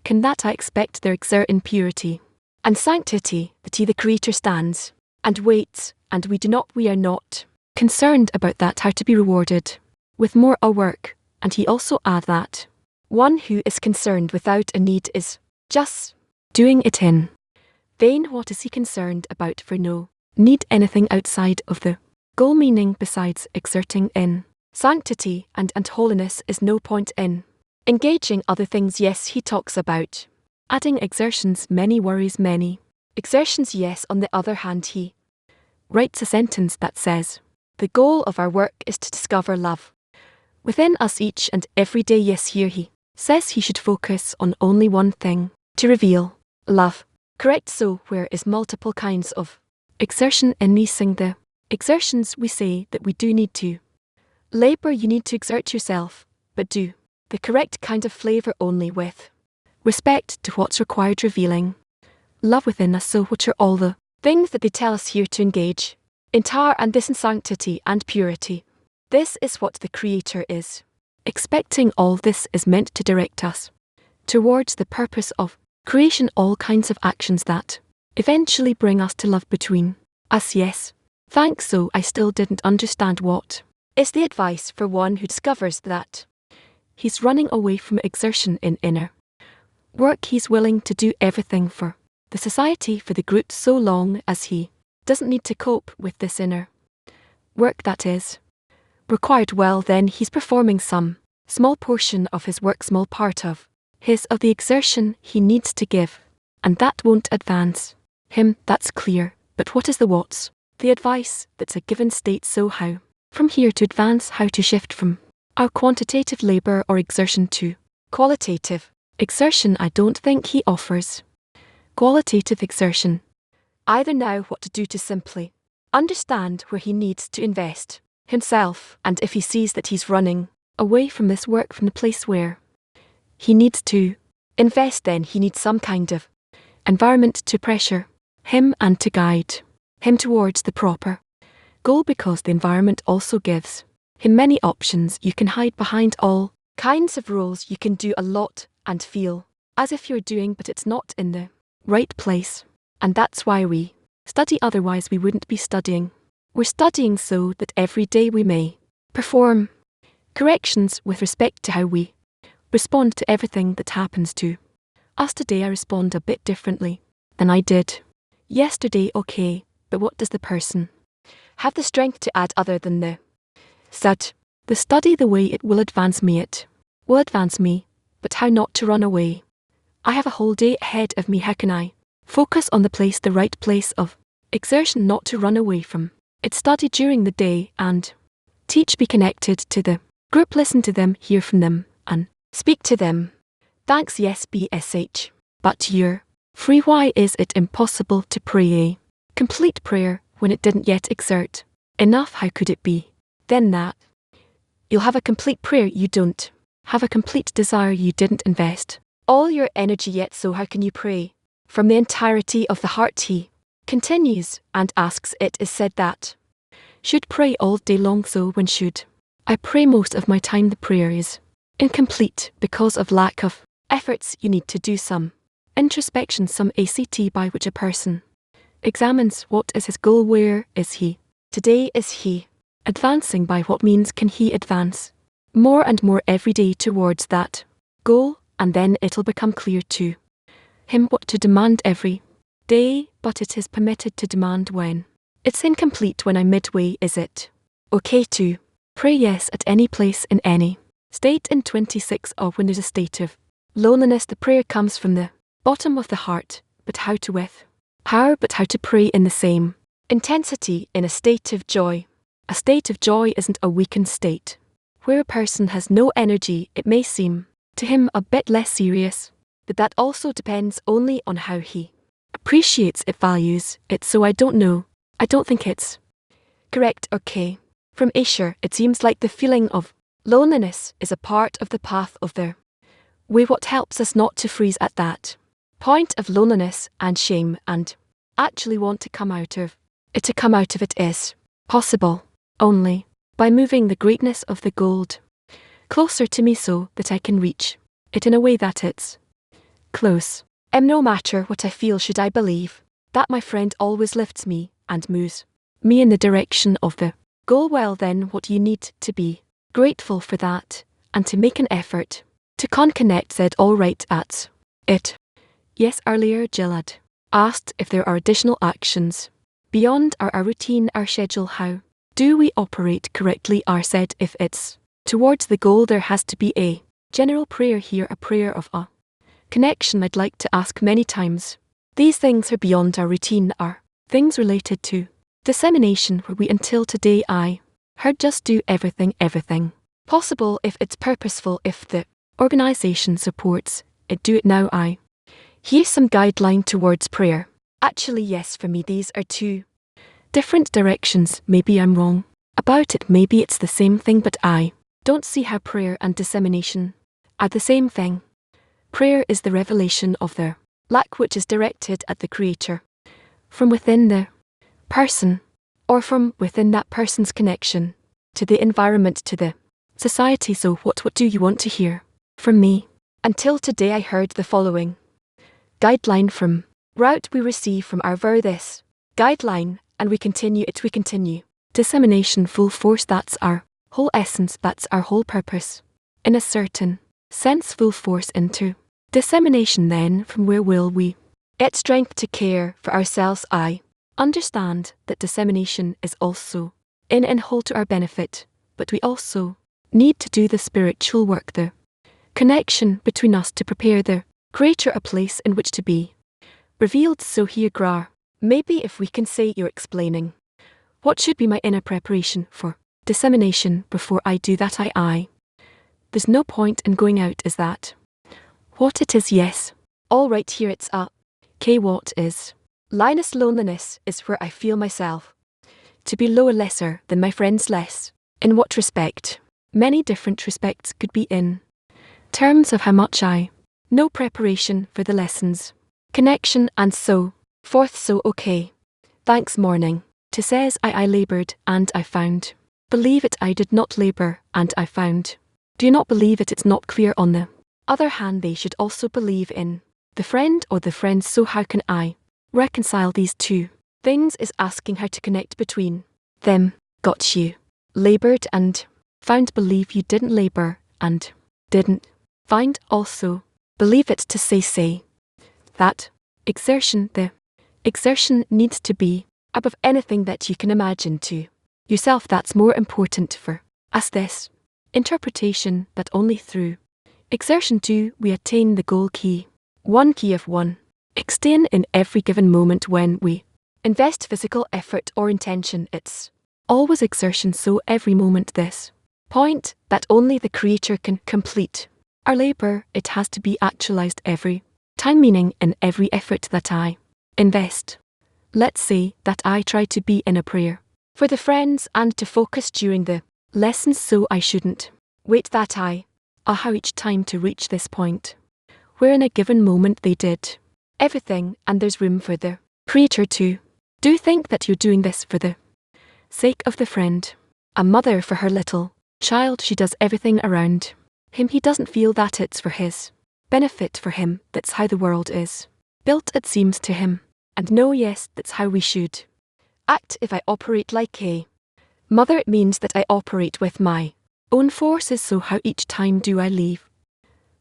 [SPEAKER 1] I expect their exert in purity and sanctity, that he the Creator stands and waits, and we are not concerned about that, how to be rewarded with more a work. And he also add that one who is concerned without a need is just doing it in vain. What is he concerned about for no need anything outside of the goal? Meaning, besides exerting in sanctity and holiness is no point in engaging other things. Yes, he talks about adding exertions, many worries, many exertions. Yes, on the other hand, he writes a sentence that says, the goal of our work is to discover love within us each and every day. Yes, here he says he should focus on only one thing, to reveal love. Correct. So where is multiple kinds of exertion in missing the exertions? We say that we do need to labor, you need to exert yourself, but do the correct kind of flavor only with respect to what's required, revealing love within us. So what are all the things that they tell us here to engage in tar and this in sanctity and purity? This is what the Creator is expecting. All this is meant to direct us towards the purpose of creation, all kinds of actions that eventually bring us to love between us. Yes, thanks. So I still didn't understand what is the advice for one who discovers that he's running away from exertion in inner work. He's willing to do everything for the society, for the group, so long as he doesn't need to cope with this inner work that is required. Well, then he's performing some small portion of his work, small part of the exertion he needs to give, and that won't advance him, that's clear. But what is the what's the advice that's a given state? So how from here to advance, how to shift from our quantitative labor or exertion to qualitative exertion? I don't think he offers qualitative exertion either. Now, what to do to simply understand where he needs to invest himself, and if he sees that he's running away from this work, from the place where he needs to invest, then he needs some kind of environment to pressure him and to guide him towards the proper goal, because the environment also gives him many options. You can hide behind all kinds of rules, you can do a lot and feel as if you're doing, but it's not in the right place. And that's why we study, otherwise we wouldn't be studying. We're studying so that every day we may perform corrections with respect to how we respond to everything that happens to us. Today I respond a bit differently than I did yesterday. Okay, but what does the person have the strength to add other than the study? The way it will advance me, it will advance me, but how not to run away? I have a whole day ahead of me. How can I focus on the right place of exertion, not to run away from it? Study during the day and teach, be connected to the group, listen to them, hear from them, and speak to them. Thanks. Yes, BSH. But you're free. Why is it impossible to pray a complete prayer when it didn't yet exert enough? How could it be then that you'll have a complete prayer? You don't have a complete desire, you didn't invest all your energy yet. So how can you pray from the entirety of the heart? He continues and asks, it is said that should pray all day long, so when should I pray? Most of my time the prayer is incomplete because of lack of efforts. You need to do some introspection, some ACT, by which a person examines what is his goal, where is he today, is he advancing, by what means can he advance more and more every day towards that goal, and then it'll become clear to him what to demand every day. But it is permitted to demand when it's incomplete. When I'm midway, is it okay to pray? Yes, at any place, in any state. In 26, or when there's a state of loneliness, the prayer comes from the bottom of the heart. But how to with How but how to pray in the same intensity in a state of joy. A state of joy isn't a weakened state. Where a person has no energy, it may seem to him a bit less serious, but that also depends only on how he appreciates it, values it. So I don't know. I don't think it's correct. Okay. From Asher, it seems like the feeling of loneliness is a part of the path of their way. What helps us not to freeze at that point of loneliness and shame and actually want to come out of it. To come out of it is possible only by moving the greatness of the gold closer to me so that I can reach it in a way that it's close. No matter what I feel, should I believe that my friend always lifts me and moves me in the direction of the goal, well then what you need to be grateful for that and to make an effort to connect. Said all right at it. Yes, earlier Jill had asked if there are additional actions beyond our routine, our schedule. How do we operate correctly? I said if it's towards the goal, there has to be a general prayer here, a prayer of a connection. I'd like to ask many times. These things are beyond our routine, are things related to dissemination where we until today I heard just do everything possible if it's purposeful, if the organization supports it, do it now. I here's some guideline towards prayer. Actually yes, for me these are two different directions. Maybe I'm wrong about it, maybe it's the same thing, but I don't see how prayer and dissemination are the same thing. Prayer is the revelation of the lack which is directed at the Creator from within the person, or from within that person's connection to the environment, to the society. So what do you want to hear from me? Until today I heard the following guideline from route we receive from our this guideline, and we continue it. We continue dissemination full force. That's our whole essence, that's our whole purpose. In a certain sense, full force into dissemination. Then from where will we get strength to care for ourselves? I understand that dissemination is also in and whole to our benefit, but we also need to do the spiritual work, the connection between us, to prepare the Creator a place in which to be revealed. So here Gra, maybe if we can say you're explaining what should be my inner preparation for dissemination before I do that. I there's no point in going out, is that what it is? Yes. All right, here it's what is Linus. Loneliness is where I feel myself to be lower, lesser than my friends. Less in what respect? Many different respects. Could be in terms of how much I know, preparation for the lessons, connection and so forth. So okay, thanks. Morning to says I laboured and I found. Believe it, I did not labour and I found. Do you not believe it? It's not clear. On the other hand, they should also believe in the friend or the friends. So how can I reconcile these two things? Is asking how to connect between them. Got you. Laboured and found. Believe you didn't labour and didn't find. Also believe it, to say that exertion, the exertion needs to be above anything that you can imagine to yourself. That's more important for us. This interpretation that only through exertion do we attain the goal. Key of one extent in every given moment. When we invest physical effort or intention, it's always exertion. So every moment, this point that only the Creator can complete our labour, it has to be actualized every time, meaning in every effort that I invest. Let's say that I try to be in a prayer for the friends and to focus during the lessons, so I shouldn't wait that I how each time to reach this point where in a given moment they did everything and there's room for the Creator to do. Think that you're doing this for the sake of the friend. A mother for her little child, she does everything around him. He doesn't feel that it's for his benefit. For him, that's how the world is built, it seems to him. And no, yes, that's how we should act. If I operate like a mother, it means that I operate with my own forces. So how each time do I leave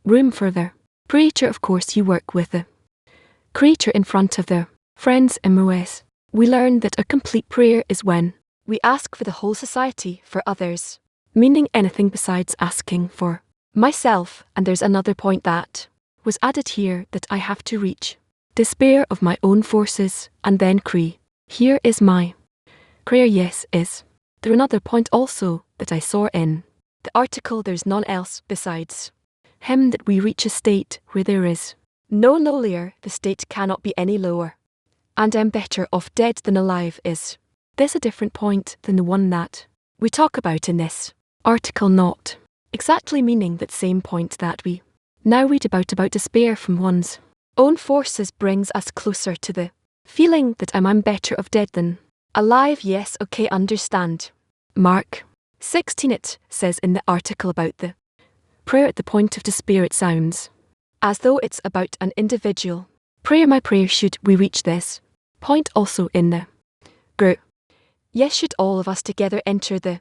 [SPEAKER 1] room for the Creator? Of course, you work with the Creator in front of the friends. MOS, we learn that a complete prayer is when we ask for the whole society, for others, meaning anything besides asking for myself. And there's another point that was added here that I have to reach despair of my own forces, and then cry. Here is my prayer. Yes, is there another point also that I saw in the article? There's none else besides him that we reach a state where there is no lowlier, the state cannot be any lower, and am better off dead than alive. Is this a different point than the one that we talk about in this article? Not exactly meaning that same point that we now read about despair from one's own forces brings us closer to the feeling that I'm better off dead than alive. Yes, okay, understand. Mark 16 it says in the article about the prayer at the point of despair. It sounds as though it's about an individual prayer. My prayer, should we reach this point also in the group? Yes, should all of us together enter the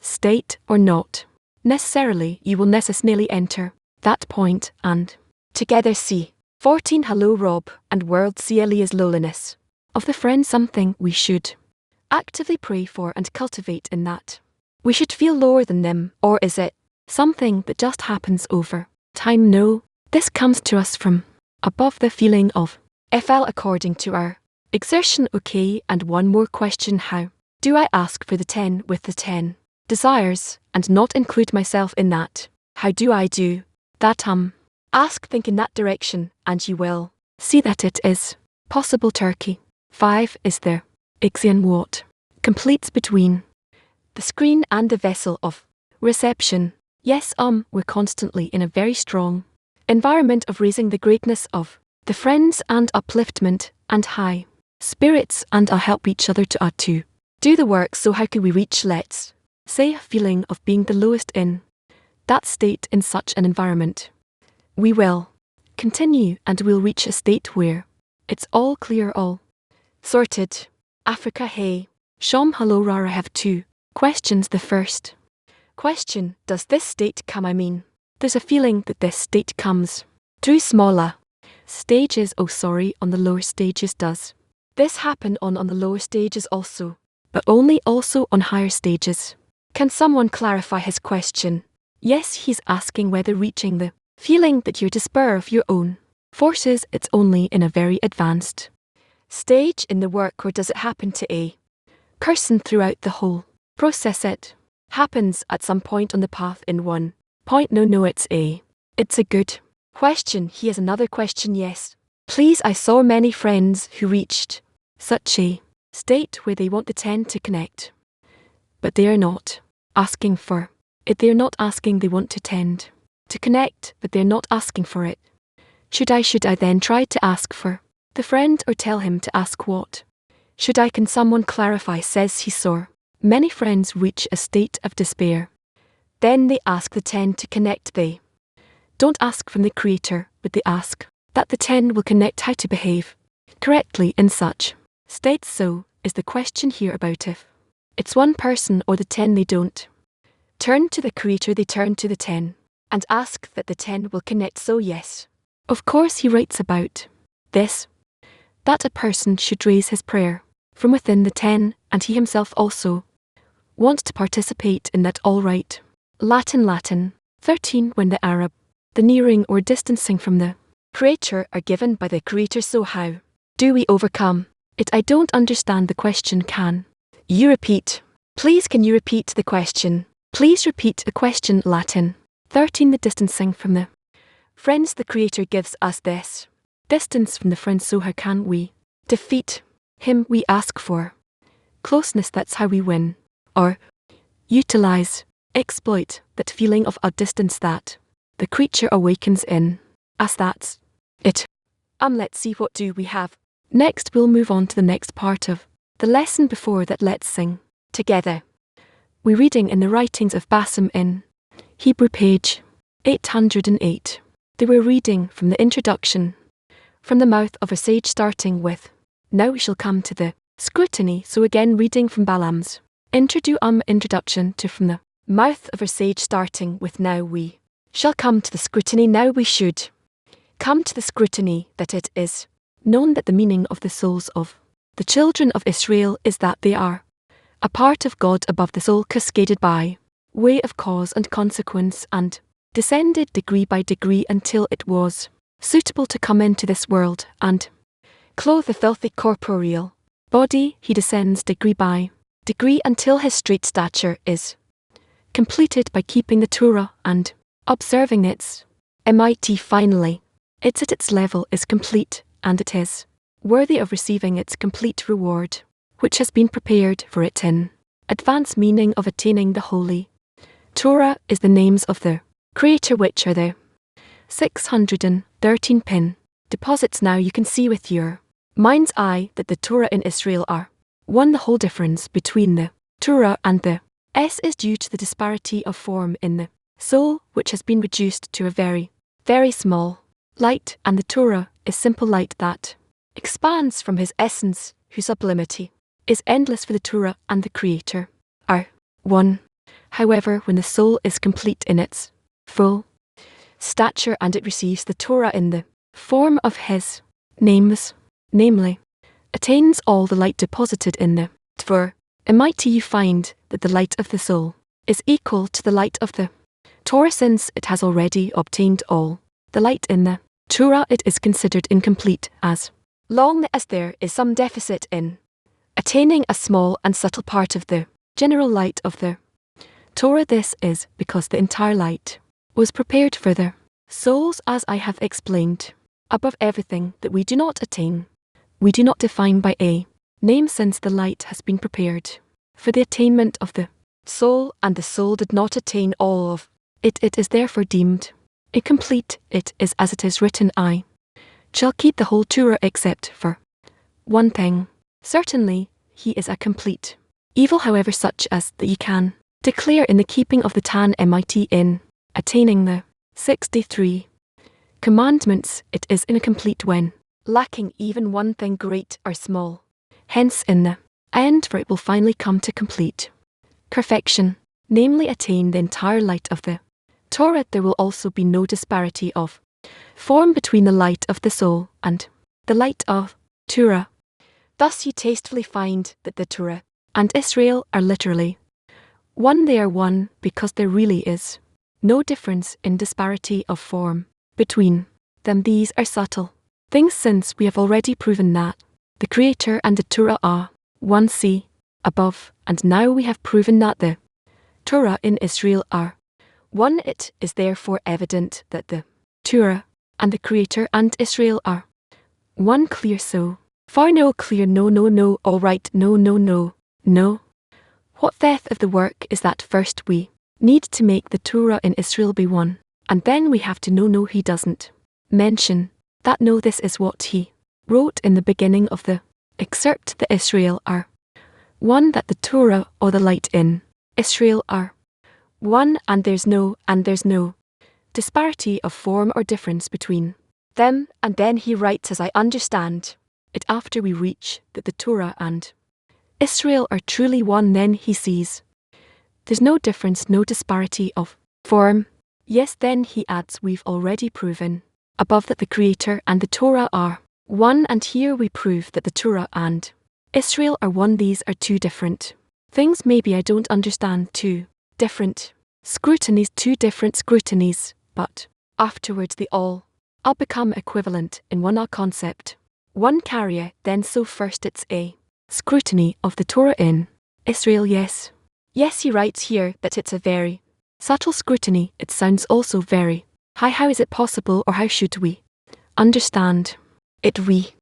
[SPEAKER 1] state or not? Necessarily, you will necessarily enter that point and together see 14. Hello Rob and world CLE is lowliness of the friend, something we should actively pray for and cultivate in that we should feel lower than them, or is it something that just happens over time? No, this comes to us from above, the feeling of FL according to our exertion. Okay, and one more question: how do I ask for the 10 with the 10 desires and not include myself in that? How do I do that? Ask, think in that direction, and you will see that it is possible. Turkey 5 is there Ixion what completes between the screen and the vessel of reception. Yes, we're constantly in a very strong environment of raising the greatness of the friends and upliftment and high spirits, and help each other to do the work. So how can we reach, let's say, a feeling of being the lowest in that state in such an environment? We will continue and we'll reach a state where it's all clear, all sorted. Africa, hey. Shom, hello Rara. I have 2 questions. The first question: does this state come? I mean, there's a feeling that this state comes through smaller stages. Oh, sorry, on the lower stages. Does this happen on the lower stages also, but only also on higher stages? Can someone clarify his question? Yes, he's asking whether reaching the feeling that you're despair of your own forces, it's only in a very advanced stage in the work, or does it happen to a person throughout the whole process? It happens at some point on the path in one point. No, it's a good question. He has another question. Yes, please. I saw many friends who reached such a state where they want the 10 to connect, but they are not asking for it. They are not asking, they want to tend to connect, but they're not asking for it. Should I then try to ask for the friend, or tell him to ask what? Should I? Can someone clarify? Says he saw many friends reach a state of despair. Then they ask the 10 to connect. They don't ask from the Creator, but they ask that the 10 will connect how to behave correctly in such states. So, is the question here about if it's one person or the 10? They don't turn to the Creator, they turn to the 10 and ask that the 10 will connect. So yes, of course he writes about this, that a person should raise his prayer from within the 10, and he himself also wants to participate in that. All right. Latin 13. When the Arab, the nearing or distancing from the Creator are given by the Creator, so how do we overcome it? I don't understand the question. Can you repeat? Please, can you repeat the question? Please repeat the question. Latin 13. The distancing from the friends. The Creator gives us this distance from the friends, so how can we defeat him? We ask for closeness. That's how we win or utilize, exploit that feeling of a distance that the Creature awakens in us. That's it. Let's see, what do we have next? We'll move on to the next part of the lesson. Before that, let's sing together. We're reading in the writings of Bassam in Hebrew, page 808. They were reading from the introduction from the mouth of a sage, starting with, now we shall come to the scrutiny. So again, reading from Balaam's introduction to from the mouth of a sage, starting with, now we shall come to the scrutiny. Now we should come to the scrutiny, that it is known that the meaning of the souls of the children of Israel is that they are a part of God above the soul, cascaded by way of cause and consequence, and descended degree by degree until it was suitable to come into this world, and clothe the filthy corporeal body, he descends degree by degree until his straight stature is completed by keeping the Torah and observing its MIT. Finally, it's at its level is complete, and it is worthy of receiving its complete reward, which has been prepared for it in advance. Meaning of attaining the holy Torah is the names of the Creator, which are the 613 pin deposits. Now you can see with your mind's eye that the Torah in Israel are one. The whole difference between the Torah and the S is due to the disparity of form in the soul, which has been reduced to a very, very small light, and the Torah is simple light that expands from his essence, whose sublimity is endless. For the Torah and the Creator are one. However, when the soul is complete in its full stature and it receives the Torah in the form of his names, namely, attains all the light deposited in the Tver, MIT, you find that the light of the soul is equal to the light of the Torah. Since it has already obtained all the light in the Torah, it is considered incomplete as long as there is some deficit in attaining a small and subtle part of the general light of the Torah. This is because the entire light was prepared for the souls, as I have explained above. Everything that we do not attain, we do not define by a name, since the light has been prepared for the attainment of the soul, and the soul did not attain all of it. It is therefore deemed incomplete. It is as it is written, I shall keep the whole Torah except for one thing. Certainly, he is a complete evil, however, such as that you can declare in the keeping of the Tan MIT in attaining the 63 commandments. It is incomplete when lacking even one thing, great or small. Hence in the end, for it will finally come to complete perfection, namely attain the entire light of the Torah. There will also be no disparity of form between the light of the soul and the light of Torah. Thus you tastefully find that the Torah and Israel are literally one. They are one because there really is no difference in disparity of form between them. These are subtle things, since we have already proven that the Creator and the Torah are one. See above, and now we have proven that the Torah in Israel are one. It is therefore evident that the Torah and the Creator and Israel are one. Clear so far? No. Clear? No. No. No. All right. No. No. No. No. What depth of the work is that? First we need to make the Torah in Israel be one, and then we have to know. No, he doesn't mention that. No, this is what he wrote in the beginning of the excerpt. The Israel are one, that the Torah or the light in Israel are one, and there's no disparity of form or difference between them. And then he writes, as I understand it, after we reach that the Torah and Israel are truly one, then he sees there's no difference, no disparity of form. Yes, then he adds, we've already proven above that the Creator and the Torah are one, and here we prove that the Torah and Israel are one. These are two different things. Maybe I don't understand two different scrutinies, but afterwards they all become equivalent in one concept, one carrier. Then so first it's a scrutiny of the Torah in Israel. Yes, he writes here that it's a very subtle scrutiny. It sounds also very high. How is it possible, or how should we understand it? We,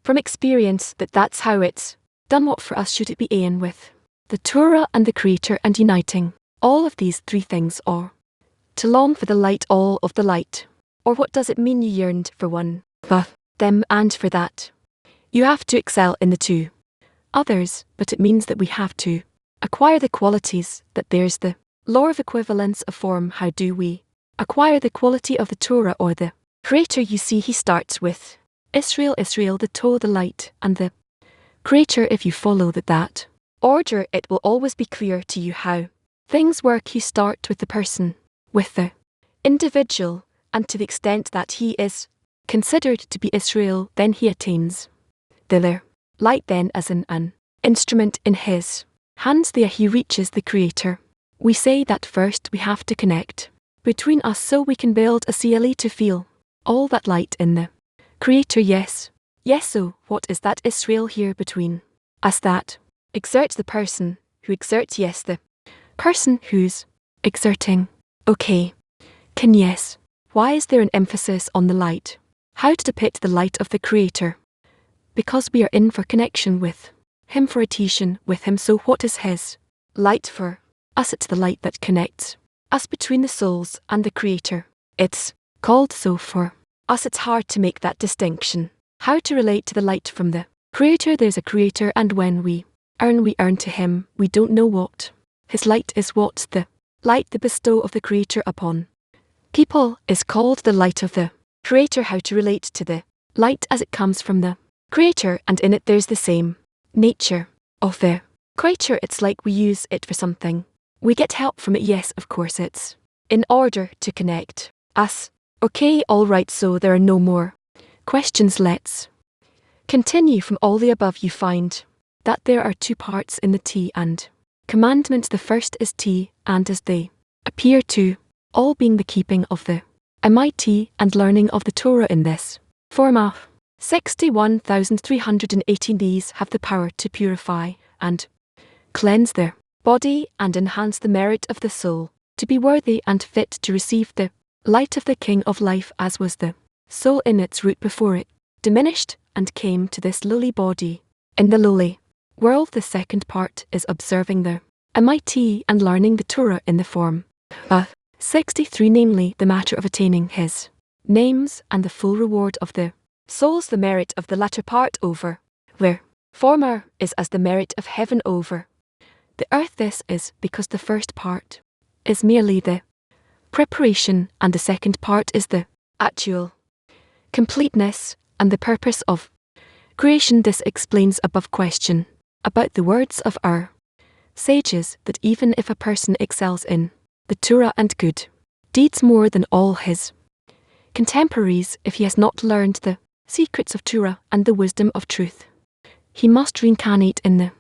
[SPEAKER 1] from experience, that's how it's done. What for us should it be in with the Torah and the Creator, and uniting all of these three things, or to long for the light, all of the light? Or what does it mean you yearned for one of them, and for that you have to excel in the two others? But it means that we have to acquire the qualities, that there's the law of equivalence of form. How do we acquire the quality of the Torah or the Creator? You see, he starts with Israel, the Torah, the light, and the Creator. If you follow that order, it will always be clear to you how things work. You start with the person, with the individual, and to the extent that he is considered to be Israel, then he attains the light. Then as an instrument in his hands, there he reaches the Creator. We say that first we have to connect between us, so we can build a CLE to feel all that light in the Creator. Yes, Yes, so what is that Israel here between us that exerts the person who exerts, yes, the person who's exerting. Okay. Can yes. Why is there an emphasis on the light? How to depict the light of the Creator? Because we are in for connection with Him, for adhesion with Him. So what is His light for us? It's the light that connects us between the souls and the Creator. It's called so for us. It's hard to make that distinction. How to relate to the light from the Creator? There's a Creator, and when we earn to Him. We don't know what His light is. What's the light, the bestow of the Creator upon people is called the light of the Creator. How to relate to the light as it comes from the Creator, and in it there's the same nature of the Creator. It's like we use it for something. We get help from it. Yes, of course, it's in order to connect us. Okay, alright, so there are no more questions. Let's continue. From all the above you find that there are two parts in the T and commandment. The first is T and as they appear to all being the keeping of the MIT and learning of the Torah in this form of 61,318. These have the power to purify and cleanse the body and enhance the merit of the soul, to be worthy and fit to receive the light of the King of life, as was the soul in its root before it diminished and came to this lowly body. In the lowly world, the second part is observing the MIT and learning the Torah in the form of 63, namely the matter of attaining His names and the full reward of the souls. The merit of the latter part over where former is as the merit of heaven over the earth. This is because the first part is merely the preparation and the second part is the actual completeness and the purpose of creation. This explains above question about the words of our sages that even if a person excels in the Torah and good deeds more than all his contemporaries, if he has not learned the secrets of Torah and the wisdom of truth, he must reincarnate in the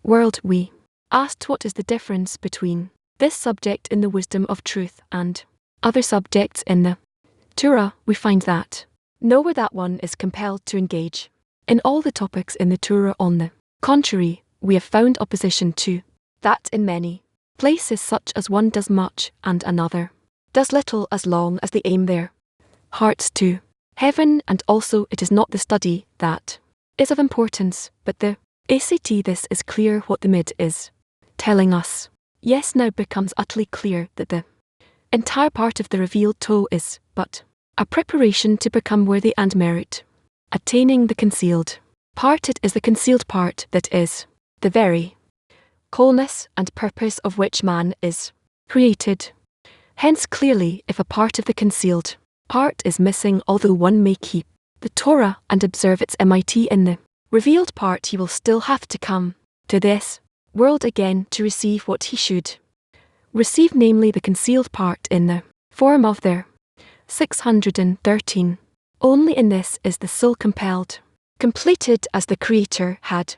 [SPEAKER 1] world. We asked what is the difference between this subject in the wisdom of truth and other subjects in the Torah. We find that nowhere that one is compelled to engage in all the topics in the Torah. On the contrary, we have found opposition to that in many places, such as one does much and another does little, as long as they aim their hearts to heaven. And also it is not the study that is of importance, but the ACT. This is clear what the mid is telling us. Yes, now becomes utterly clear that the entire part of the revealed Torah is but a preparation to become worthy and merit attaining the concealed part. It is the concealed part that is the very coolness and purpose of which man is created. Hence clearly, if a part of the concealed part is missing, although one may keep the Torah and observe its MIT in the revealed part, he will still have to come to this world again to receive what he should receive, namely the concealed part in the form of their 613. Only in this is the soul compelled, completed as the Creator had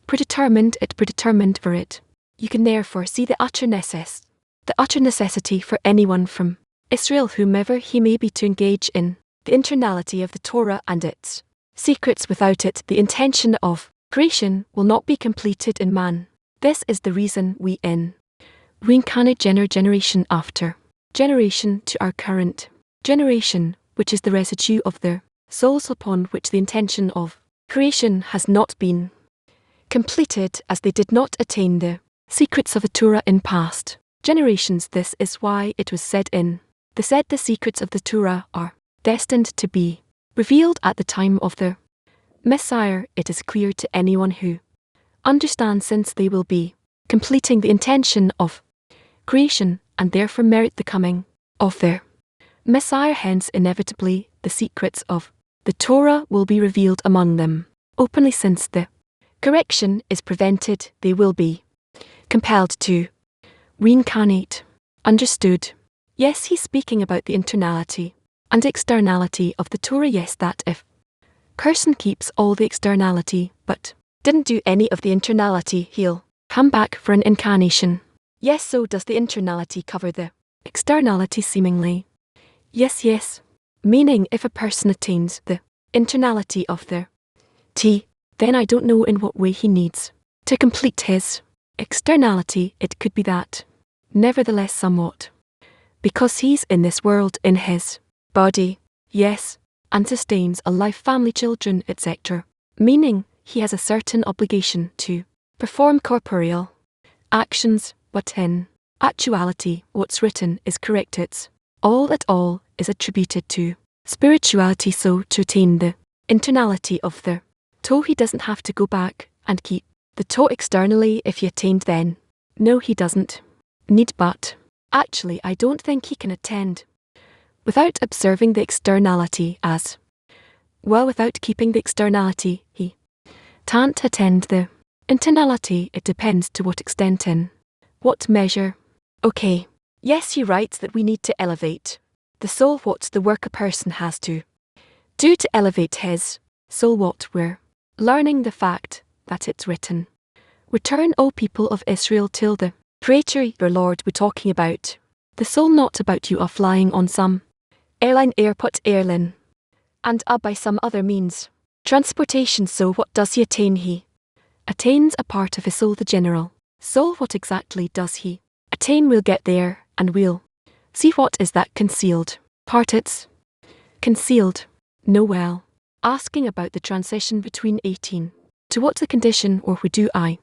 [SPEAKER 1] predetermined for it. You can therefore see the utter necessity for anyone from Israel, whomever he may be, to engage in the internality of the Torah and its secrets. Without it, the intention of creation will not be completed in man. This is the reason we reincarnate generation after generation to our current generation, which is the residue of the souls upon which the intention of creation has not been completed, as they did not attain the secrets of the Torah in past generations. This is why it was said the secrets of the Torah are destined to be revealed at the time of the Messiah. It is clear to anyone who understands, since they will be completing the intention of creation and therefore merit the coming of their Messiah. Hence inevitably the secrets of the Torah will be revealed among them openly. Since the correction is prevented, they will be compelled to reincarnate. Understood? Yes, he's speaking about the internality and externality of the Torah. Yes, that if person keeps all the externality but didn't do any of the internality, he'll come back for an incarnation. Yes, so does the internality cover the externality seemingly? Yes. Meaning if a person attains the internality of the Then I don't know in what way he needs to complete his externality. It could be that. Nevertheless, somewhat. Because he's in this world in his body, yes, and sustains a life, family, children, etc. Meaning, he has a certain obligation to perform corporeal actions, but in actuality, what's written is correct. It's all at all is attributed to spirituality, so to attain the internality of the toe, he doesn't have to go back and keep the toe externally if he attained then. No, he doesn't need, but actually I don't think he can attend without observing the externality as well. Without keeping the externality, he can't attend the internality. It depends to what extent, in what measure. Okay. Yes, he writes that we need to elevate the soul. What's the work a person has to do to elevate his soul? What we're learning, the fact that it's written, "Return, O people of Israel, till the Creator your Lord." We're talking about the soul, not about you are flying on some airline, and by some other means transportation. So what does he attain? He attains a part of his soul, the general soul. What exactly does he attain? We'll get there, and we'll see what is that concealed part. It's concealed. No, well, asking about the transition between 18 to what's the condition, or who do I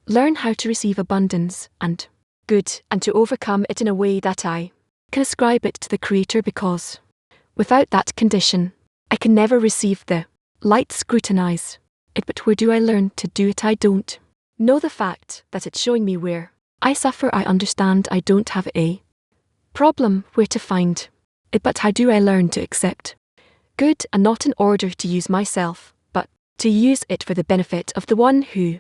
[SPEAKER 1] learn how to receive abundance and good, and to overcome it in a way that I can ascribe it to the Creator, because without that condition, I can never receive the light. Scrutinize it, but where do I learn to do it? I don't know. The fact that it's showing me where I suffer, I understand. I don't have a problem where to find it, but how do I learn to accept good, and not in order to use myself, but to use it for the benefit of the one who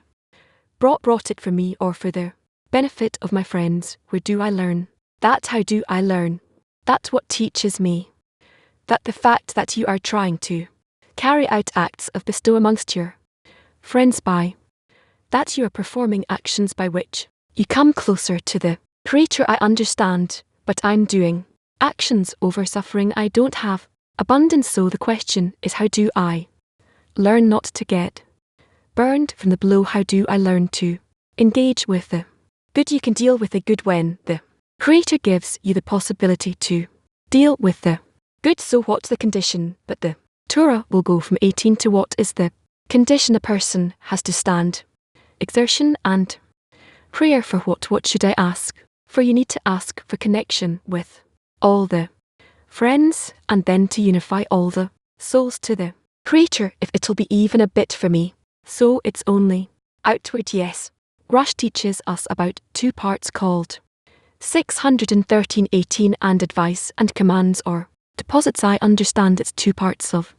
[SPEAKER 1] brought it for me, or for the benefit of my friends? Where do I learn that? How do I learn that? What teaches me that the fact that you are trying to carry out acts of bestow amongst your friends, by that you are performing actions by which you come closer to the Creator? I understand, but I'm doing actions over suffering. I don't have abundance. So the question is, how do I learn not to get burned from the blow? How do I learn to engage with the good? You can deal with the good when the Creator gives you the possibility to deal with the good. So what's the condition? But the Torah will go from 18 to what is the condition? A person has to stand exertion and prayer for what? What should I ask for? You need to ask for connection with all the friends, and then to unify all the souls to the Creator, if it'll be even a bit for me. So it's only outward. Yes, Rush teaches us about two parts called 613:18 and advice and commands, or deposits. I understand it's two parts of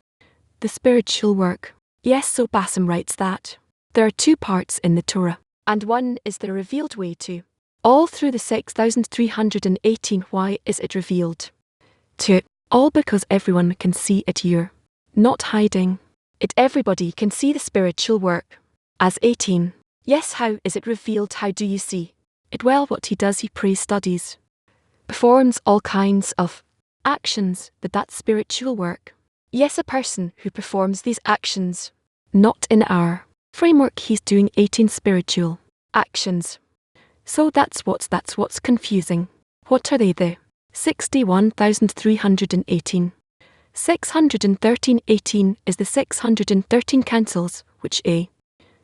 [SPEAKER 1] the spiritual work. Yes, so Bassam writes that there are two parts in the Torah, and one is the revealed way to all through the 6,318. Why is it revealed to all? Because everyone can see it. You're not hiding it. Everybody can see the spiritual work as 18. Yes, how is it revealed? How do you see it? Well, what he does, he prays, studies, performs all kinds of actions, that's spiritual work. Yes, a person who performs these actions, not in our framework, he's doing 18 spiritual actions. So that's what's confusing. What are they? The 61,318. 613:18 is the 613 counsels which a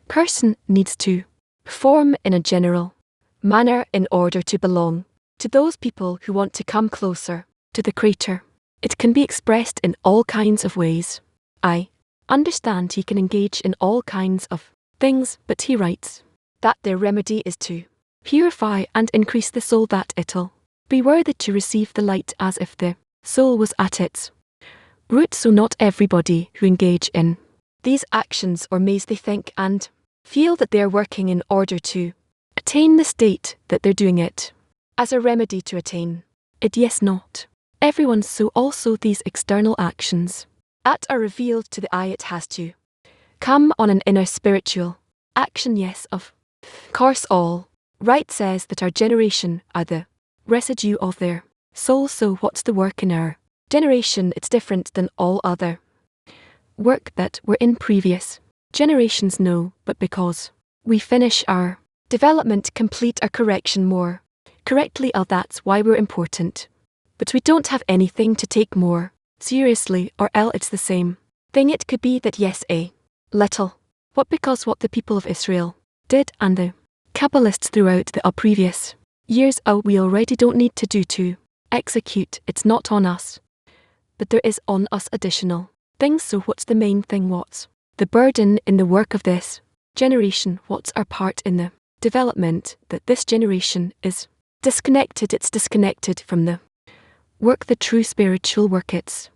[SPEAKER 1] person needs to perform in a general manner in order to belong to those people who want to come closer to the Creator. It can be expressed in all kinds of ways. I understand he can engage in all kinds of things, but he writes that their remedy is to purify and increase the soul, that it'll be worthy to receive the light as if the soul was at its root. So not everybody who engage in these actions or maze, they think and feel that they are working in order to attain the state that they're doing it as a remedy to attain it. Yes, not everyone. So also these external actions that are revealed to the eye, it has to come on an inner spiritual action. Yes, of course, all right says that our generation are the residue of their soul. So what's the work in our generation? It's different than all other work that were in previous Generations know, but because we finish our development, complete our correction more correctly, that's why we're important. But we don't have anything to take more seriously, or else it's the same thing. It could be that yes, a little. What because what the people of Israel did and the Kabbalists throughout the previous years, we already don't need to do to execute. It's not on us, but there is on us additional things. So what's the main thing? What's the burden in the work of this generation? What's our part in the development that this generation is disconnected? It's disconnected from the work, the true spiritual work. It's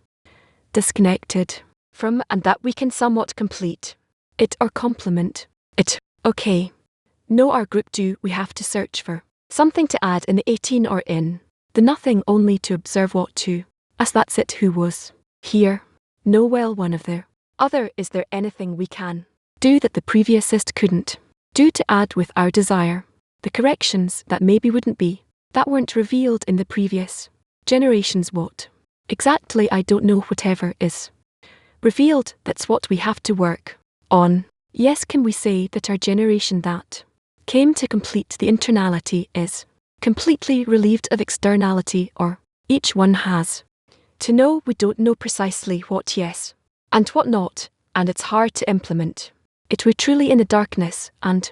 [SPEAKER 1] disconnected from, and that we can somewhat complete it or complement it. Okay. No, our group do. We have to search for something to add in the 18 or in the nothing, only to observe what to as that's it. Who was here? No, well, one of the other. Is there anything we can do that the previousist couldn't do to add with our desire? The corrections that maybe wouldn't be, that weren't revealed in the previous generations. What exactly? I don't know. Whatever is revealed, that's what we have to work on. Yes, can we say that our generation that came to complete the internality is completely relieved of externality, or each one has to know? We don't know precisely what yes and what not, and it's hard to implement it. We're truly in the darkness, and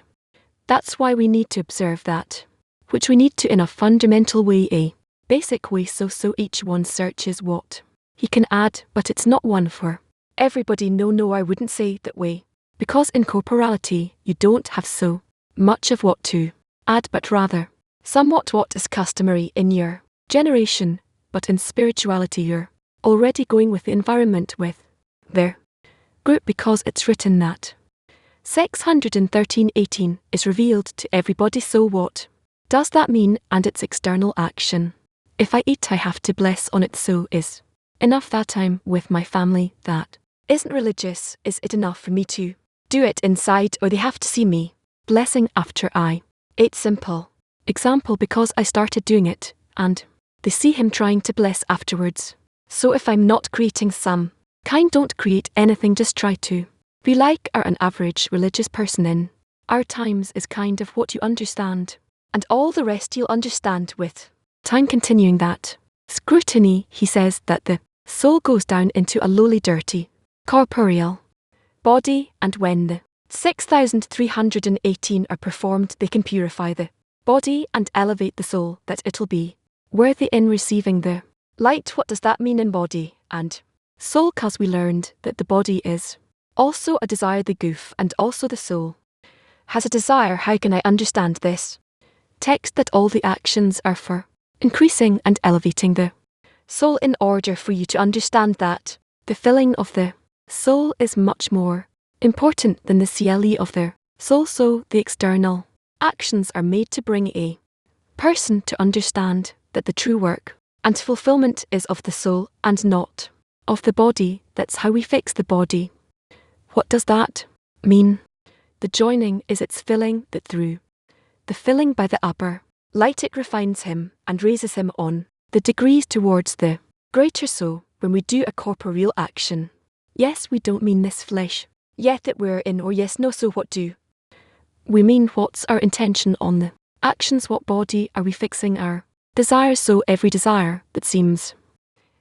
[SPEAKER 1] that's why we need to observe that, which we need to in a fundamental way, a basic way. So each one searches what he can add, but it's not one for everybody. No, I wouldn't say that way, because in corporality you don't have so much of what to add, but rather somewhat what is customary in your generation. But in spirituality you're already going with the environment, with their group, because it's written that 613:18 is revealed to everybody. So what does that mean? And its external action. If I eat, I have to bless on it. So is enough that I'm with my family that isn't religious? Is it enough for me to do it inside, or they have to see me blessing after I ate? Simple example, because I started doing it and they see him trying to bless afterwards. So if I'm not creating some kind, don't create anything, just try to be like an average religious person in our times is kind of what you understand, and all the rest you'll understand with time. Continuing that scrutiny, he says that the soul goes down into a lowly, dirty, corporeal body, and when the 6,318 are performed, they can purify the body and elevate the soul, that it'll be worthy in receiving the light. What does that mean in body and soul? 'Cause we learned that the body is also a desire, the goof, and also the soul has a desire. How can I understand this text? That all the actions are for increasing and elevating the soul, in order for you to understand that the filling of the soul is much more important than the CLE of the soul. So the external actions are made to bring a person to understand that the true work and fulfillment is of the soul and not of the body. That's how we fix the body. What does that mean? The joining is its filling, that through the filling by the upper light it refines him and raises him on the degrees towards the greater. So when we do a corporeal action, yes, we don't mean this flesh yet that we're in, or yes, no. So what do we mean? What's our intention on the actions? What body are we fixing our desires? So every desire that seems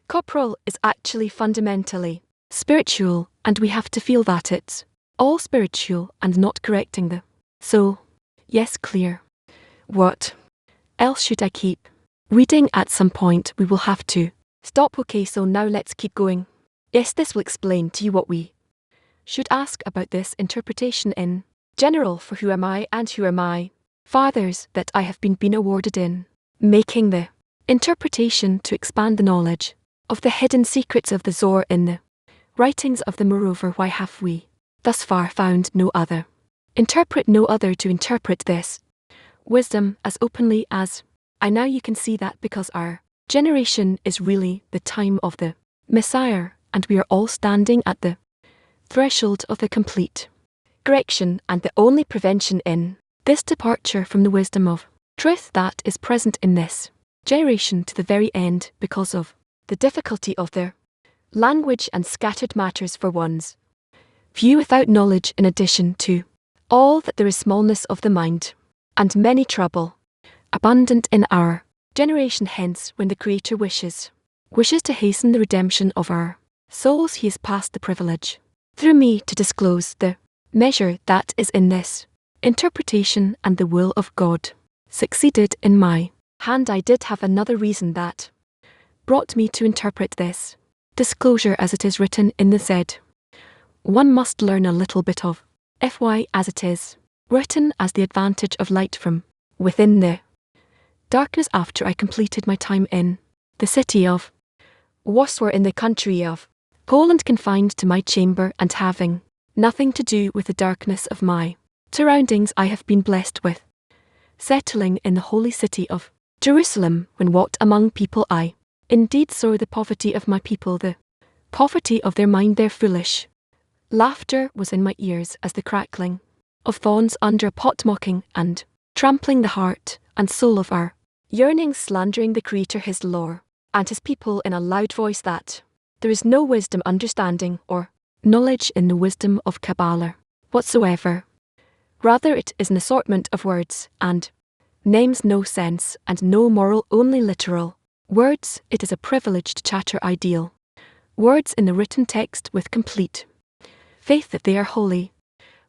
[SPEAKER 1] corporal is actually fundamentally spiritual, and we have to feel that it's all spiritual and not correcting the soul. Yes, clear. What else should I keep reading? At some point we will have to stop. Okay, so now let's keep going. Yes, this will explain to you what we should ask about this interpretation in general. For who am I, and who are my fathers, that I have been awarded in making the interpretation to expand the knowledge of the hidden secrets of the Zohar in the writings of the Moreover, why have we thus far found no other to interpret this wisdom as openly as I now? You can see that because our generation is really the time of the Messiah, and we are all standing at the threshold of the complete correction, and the only prevention in this departure from the wisdom of truth that is present in this generation to the very end, because of the difficulty of their language and scattered matters for one's few without knowledge in addition to all that there is smallness of the mind, and many trouble, abundant in our generation. Hence, when the Creator wishes to hasten the redemption of our souls, he has passed the privilege through me to disclose the measure that is in this interpretation, and the will of God succeeded in my hand. I did have another reason that brought me to interpret this disclosure as it is written in the said. One must learn a little bit of FY as it is written, as the advantage of light from within the darkness. After I completed my time in the city of Warsaw in the country of Poland, confined to my chamber and having nothing to do with the darkness of my surroundings, I have been blessed with settling in the holy city of Jerusalem, when what among people I indeed saw the poverty of my people, the poverty of their mind, their foolish laughter was in my ears as the crackling of thorns under a pot, mocking and trampling the heart and soul of our yearnings, slandering the Creator, his law, and his people in a loud voice, that there is no wisdom, understanding, or knowledge in the wisdom of Kabbalah whatsoever. Rather it is an assortment of words and names, no sense and no moral, only literal words. It is a privileged chatter, ideal words in the written text, with complete faith that they are holy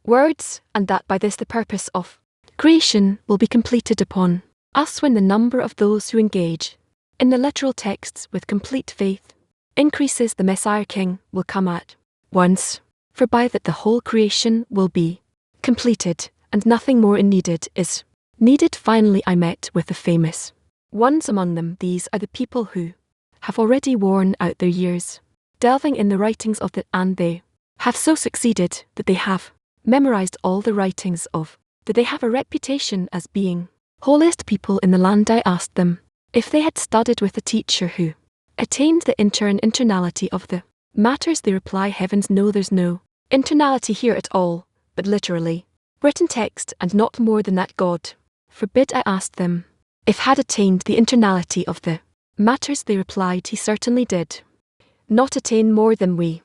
[SPEAKER 1] words, and that by this the purpose of creation will be completed upon us, when the number of those who engage in the literal texts with complete faith increases. The Messiah King will come at once, for by that the whole creation will be completed, and nothing more needed is needed. Finally I met with the famous ones among them. These are the people who have already worn out their years delving in the writings of and they have so succeeded that they have memorized all the writings of that they have a reputation as being holiest people in the land. I asked them if they had studied with a teacher who attained the internality of the matters. They reply, heavens no, there's no internality here at all, but literally written text, and not more than that. God forbid. I asked them if had attained the internality of the matters. They replied, he certainly did not attain more than we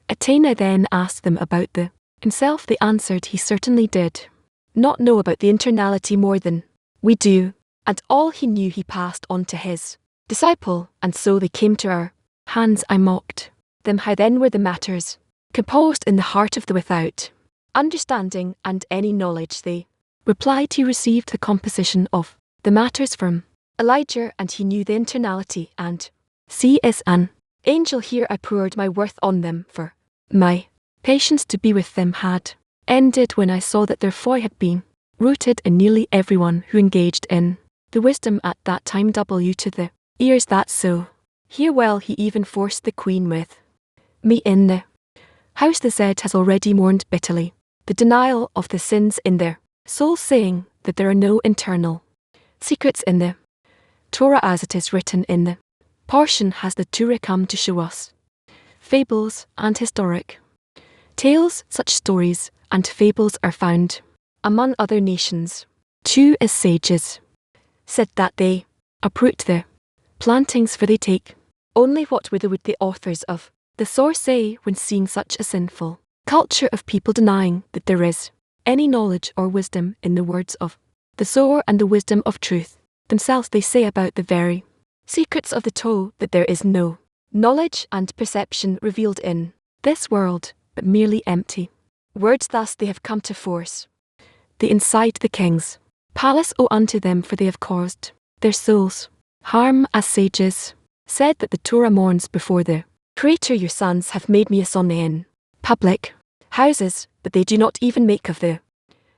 [SPEAKER 1] attain. I then asked them about the himself. They answered, he certainly did not know about the internality more than we do, and all he knew he passed on to his disciple, and so they came to our hands. I mocked them, how then were the matters composed in the heart of the without understanding and any knowledge? They replied, he received the composition of the matters from Elijah, and he knew the internality, and see is an angel. Here I poured my worth on them, for my patience to be with them had ended when I saw that their folly had been rooted in nearly everyone who engaged in the wisdom at that time. W to the ears that so hear well. He even forced the queen with me in the house. The Zed has already mourned bitterly the denial of the sins in their souls, saying that there are no internal secrets in the Torah, as it is written in the portion. Has the Torah come to show us fables and historic tales? Such stories and fables are found among other nations, too, as sages said that they uproot the plantings, for they take only what wither would. The authors of the source say, when seeing such a sinful culture of people denying that there is any knowledge or wisdom in the words of the sower and the wisdom of truth themselves, they say about the very secrets of the Torah that there is no knowledge and perception revealed in this world, but merely empty words. Thus they have come to force the inside the king's palace. O unto them, for they have caused their souls harm, as sages said that the Torah mourns before the Creator. Your sons have made me a son in public houses, but they do not even make of the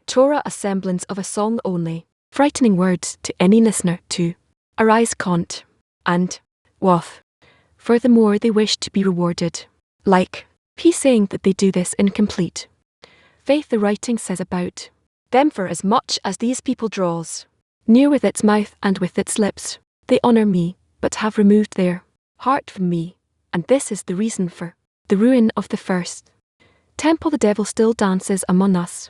[SPEAKER 1] Torah a semblance of a song, only frightening words to any listener to arise cant and wath. Furthermore, they wish to be rewarded like he, saying that they do this in complete faith. The writing says about them, for as much as these people draws near with its mouth and with its lips, they honor me, but have removed their heart from me, and this is the reason for the ruin of the first temple. The devil still dances among us,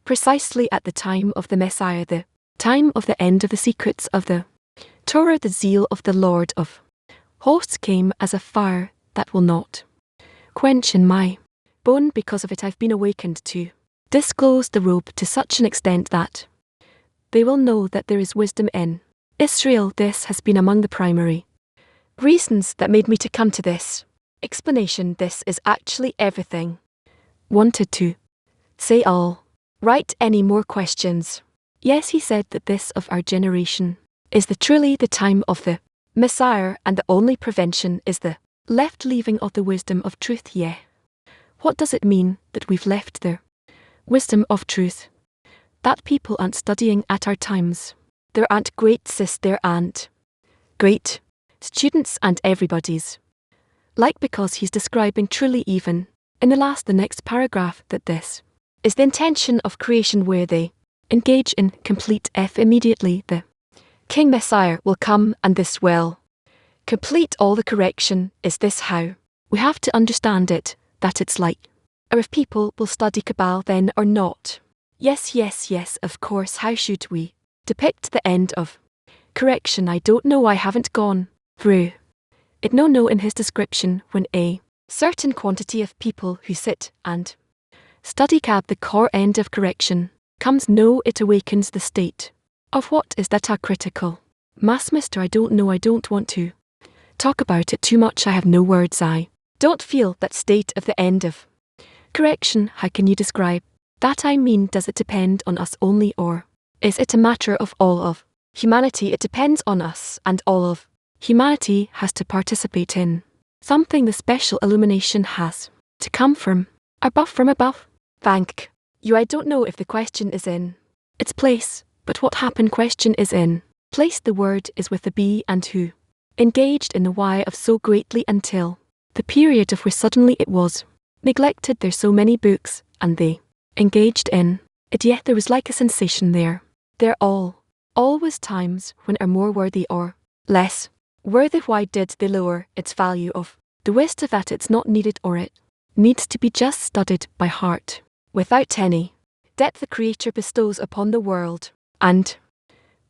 [SPEAKER 1] precisely at the time of the Messiah, the time of the end of the secrets of the Torah. The zeal of the Lord of hosts came as a fire that will not quench in my bone because of it I've been awakened to disclose the robe to such an extent that they will know that there is wisdom in Israel. This has been among the primary reasons that made me to come to this explanation. This is actually everything. Wanted to say all. Right, any more questions? Yes, he said that this of our generation is truly the time of the Messiah, and the only prevention is the left leaving of the wisdom of truth. Yeah. What does it mean that we've left the wisdom of truth? That people aren't studying at our times. There aren't great sis, there aren't great students, and everybody's like, because he's describing truly even in the next paragraph that this is the intention of creation, where they engage in complete F. Immediately the King Messiah will come, and this will complete all the correction. Is this how we have to understand it, that it's like, or if people will study Kabbalah then or not? Yes, yes, yes, of course. How should we depict the end of correction? I don't know, I haven't gone through it. No, in his description, when a certain quantity of people who sit and study Kab, the core end of correction comes, no, it awakens the state of what is that are critical mass. Mister, I don't know, I don't want to talk about it too much, I have no words, I don't feel that state of the end of correction. How can you describe that? I mean, does it depend on us only, or is it a matter of all of humanity? It depends on us, and all of humanity has to participate in something. The special illumination has to come from above. Thank you. I don't know if the question is in its place, but what happened question is in place. The word is with the B, and who engaged in the why of so greatly until the period of where suddenly it was neglected. There's so many books, and they engaged in it, yet there was like a sensation there. There always times when are more worthy or less worthy. Why did they lower its value of the wisdom that it's not needed, or it needs to be just studied by heart without any depth the Creator bestows upon the world, and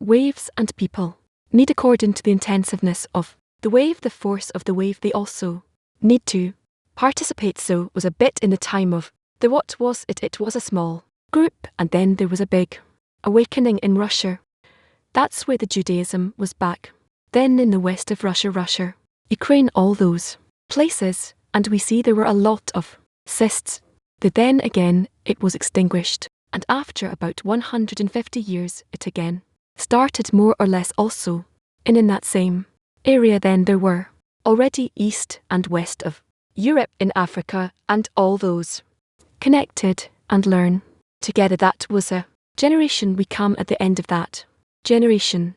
[SPEAKER 1] waves and people need according to the intensiveness of the wave, the force of the wave. They also need to participate. So was a bit in the time of the what was it? It was a small group, and then there was a big awakening in Russia. That's where the Judaism was back. Then in the west of Russia, Ukraine, all those places, and we see there were a lot of cysts. Then again it was extinguished, and after about 150 years it again started more or less also. And in that same area then there were already east and west of Europe, in Africa, and all those connected and learn together. That was a generation. We come at the end of that generation,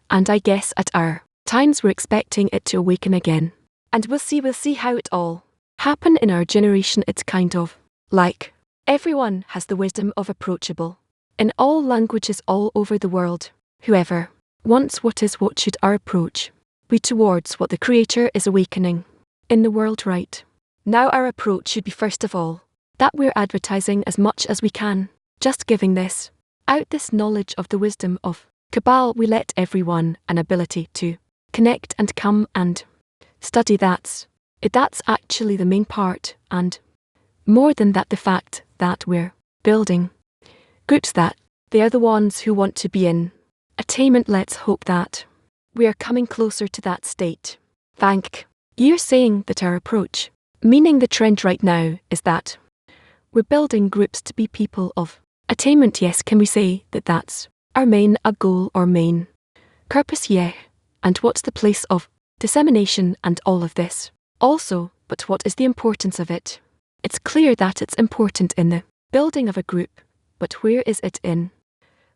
[SPEAKER 1] and I guess at our times we're expecting it to awaken again, and we'll see how it all happen in our generation. It's kind of like everyone has the wisdom of approachable in all languages all over the world. Whoever wants what should our approach be towards what the Creator is awakening in the world right now? Our approach should be first of all that we're advertising as much as we can, just giving this out, this knowledge of the wisdom of Kabbalah. We let everyone an ability to connect and come and study. That's actually the main part, and more than that, the fact that we're building groups, that they are the ones who want to be in attainment. Let's hope that we are coming closer to that state. Thank you're saying that our approach, meaning the trend right now, is that we're building groups to be people of attainment. Yes, can we say that that's our main goal or main purpose? Yeah. And what's the place of dissemination and all of this also? But what is the importance of it? It's clear that it's important in the building of a group, but where is it in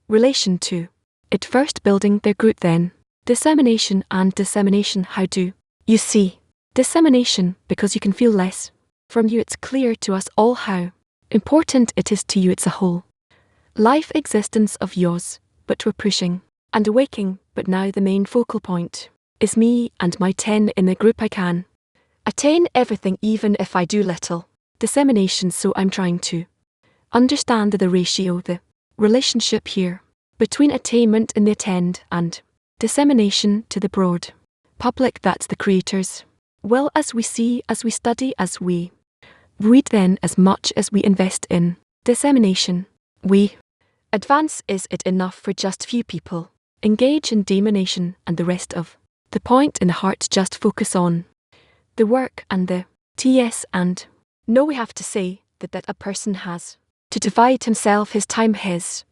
[SPEAKER 1] relation to it? First building their group, then dissemination. And dissemination, how do you see dissemination? Because you can feel less from you. It's clear to us all how important it is to you. It's a whole life existence of yours, but we're pushing and awaking. But now the main focal point is me and my 10 in the group. I can attain everything even if I do little dissemination. So I'm trying to understand the ratio, the relationship here between attainment in the attend and dissemination to the broad public. That's the Creator's will, as we see, as we study, as we Read then as much as we invest in dissemination. We advance. Is it enough for just few people? Engage in dissemination and the rest of the point in the heart just focus on the work and the TS and no, we have to say that a person has to divide himself, his time, his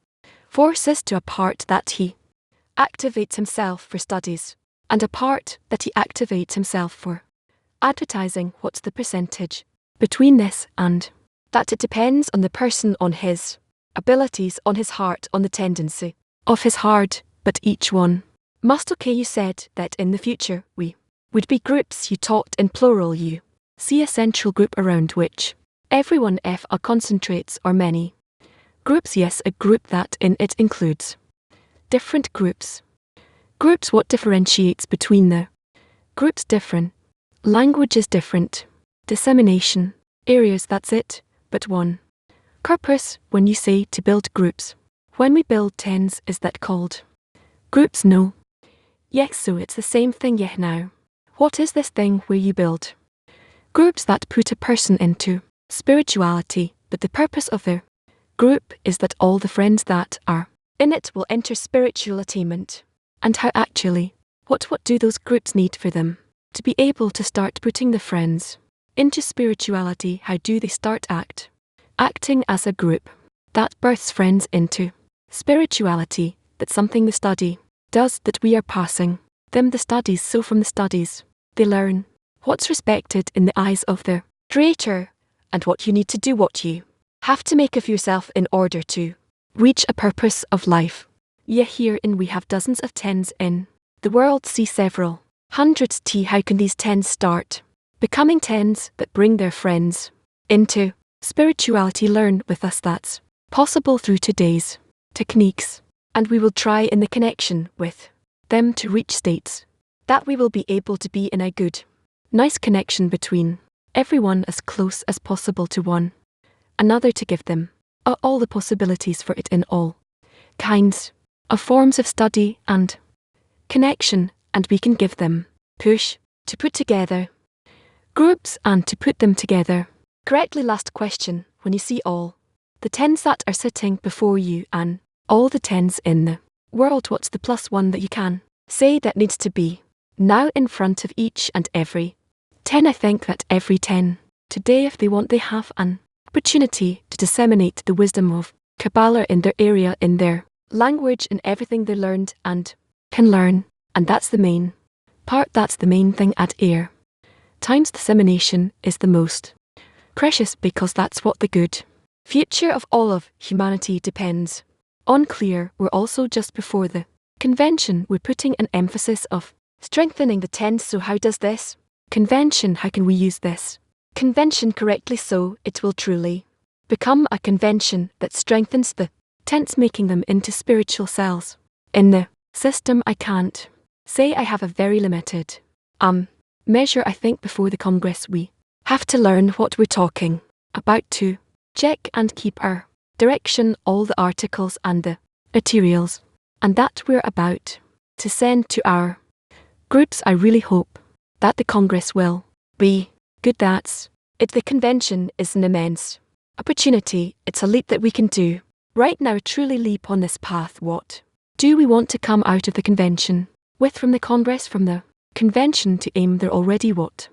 [SPEAKER 1] forces to a part that he activates himself for studies and a part that he activates himself for advertising. What's the percentage between this and that? It depends on the person, on his abilities, on his heart, on the tendency of his heart, but each one must. Okay, you said that in the future we would be groups. You talked in plural. You see a central group around which everyone concentrates, or many groups. Yes, a group that in it includes different groups. Groups. What differentiates between the groups? Different languages, different dissemination areas. That's it. But one purpose. When you say to build groups, when we build tens, is that called groups? No. Yes, so it's the same thing. Yeah, now what is this thing where you build groups that put a person into spirituality, but the purpose of the group is that all the friends that are in it will enter spiritual attainment? And how actually? What do those groups need for them to be able to start putting the friends into spirituality? How do they start acting as a group that births friends into spirituality? That's something the study does, that we are passing them the studies. So from the studies they learn what's respected in the eyes of the Creator and what you need to do, what you have to make of yourself in order to reach a purpose of life. Yeah, herein we have dozens of tens in the world. See several hundreds. How can these tens start becoming tens that bring their friends into spirituality? Learn with us. That's possible through today's techniques, and we will try in the connection with them to reach states that we will be able to be in a good, nice connection between everyone, as close as possible to one another, to give them all the possibilities for it in all kinds of forms of study and connection, and we can give them push to put together groups and to put them together correctly. Last question. When you see all the tens that are sitting before you and all the tens in the world, what's the plus one that you can say that needs to be now in front of each and every 10? I think that every 10 today, if they want, they have an opportunity to disseminate the wisdom of Kabbalah in their area, in their language, in everything they learned and can learn. And that's the main part, that's the main thing. At air times dissemination is the most precious, because that's what the good future of all of humanity depends on. Clear. We're also just before the convention. We're putting an emphasis of strengthening the tens. So how does this convention, how can we use this convention correctly so it will truly become a convention that strengthens the tens, making them into spiritual cells in the system? I can't say I have a very limited measure. I think before the Congress we have to learn what we're talking about, to check and keep our direction, all the articles and the materials, and that we're about to send to our groups. I really hope that the Congress will be good. That's it. The convention is an immense opportunity. It's a leap that we can do right now, truly leap on this path. What do we want to come out of the convention with, from the Congress, from the convention to aim there already? What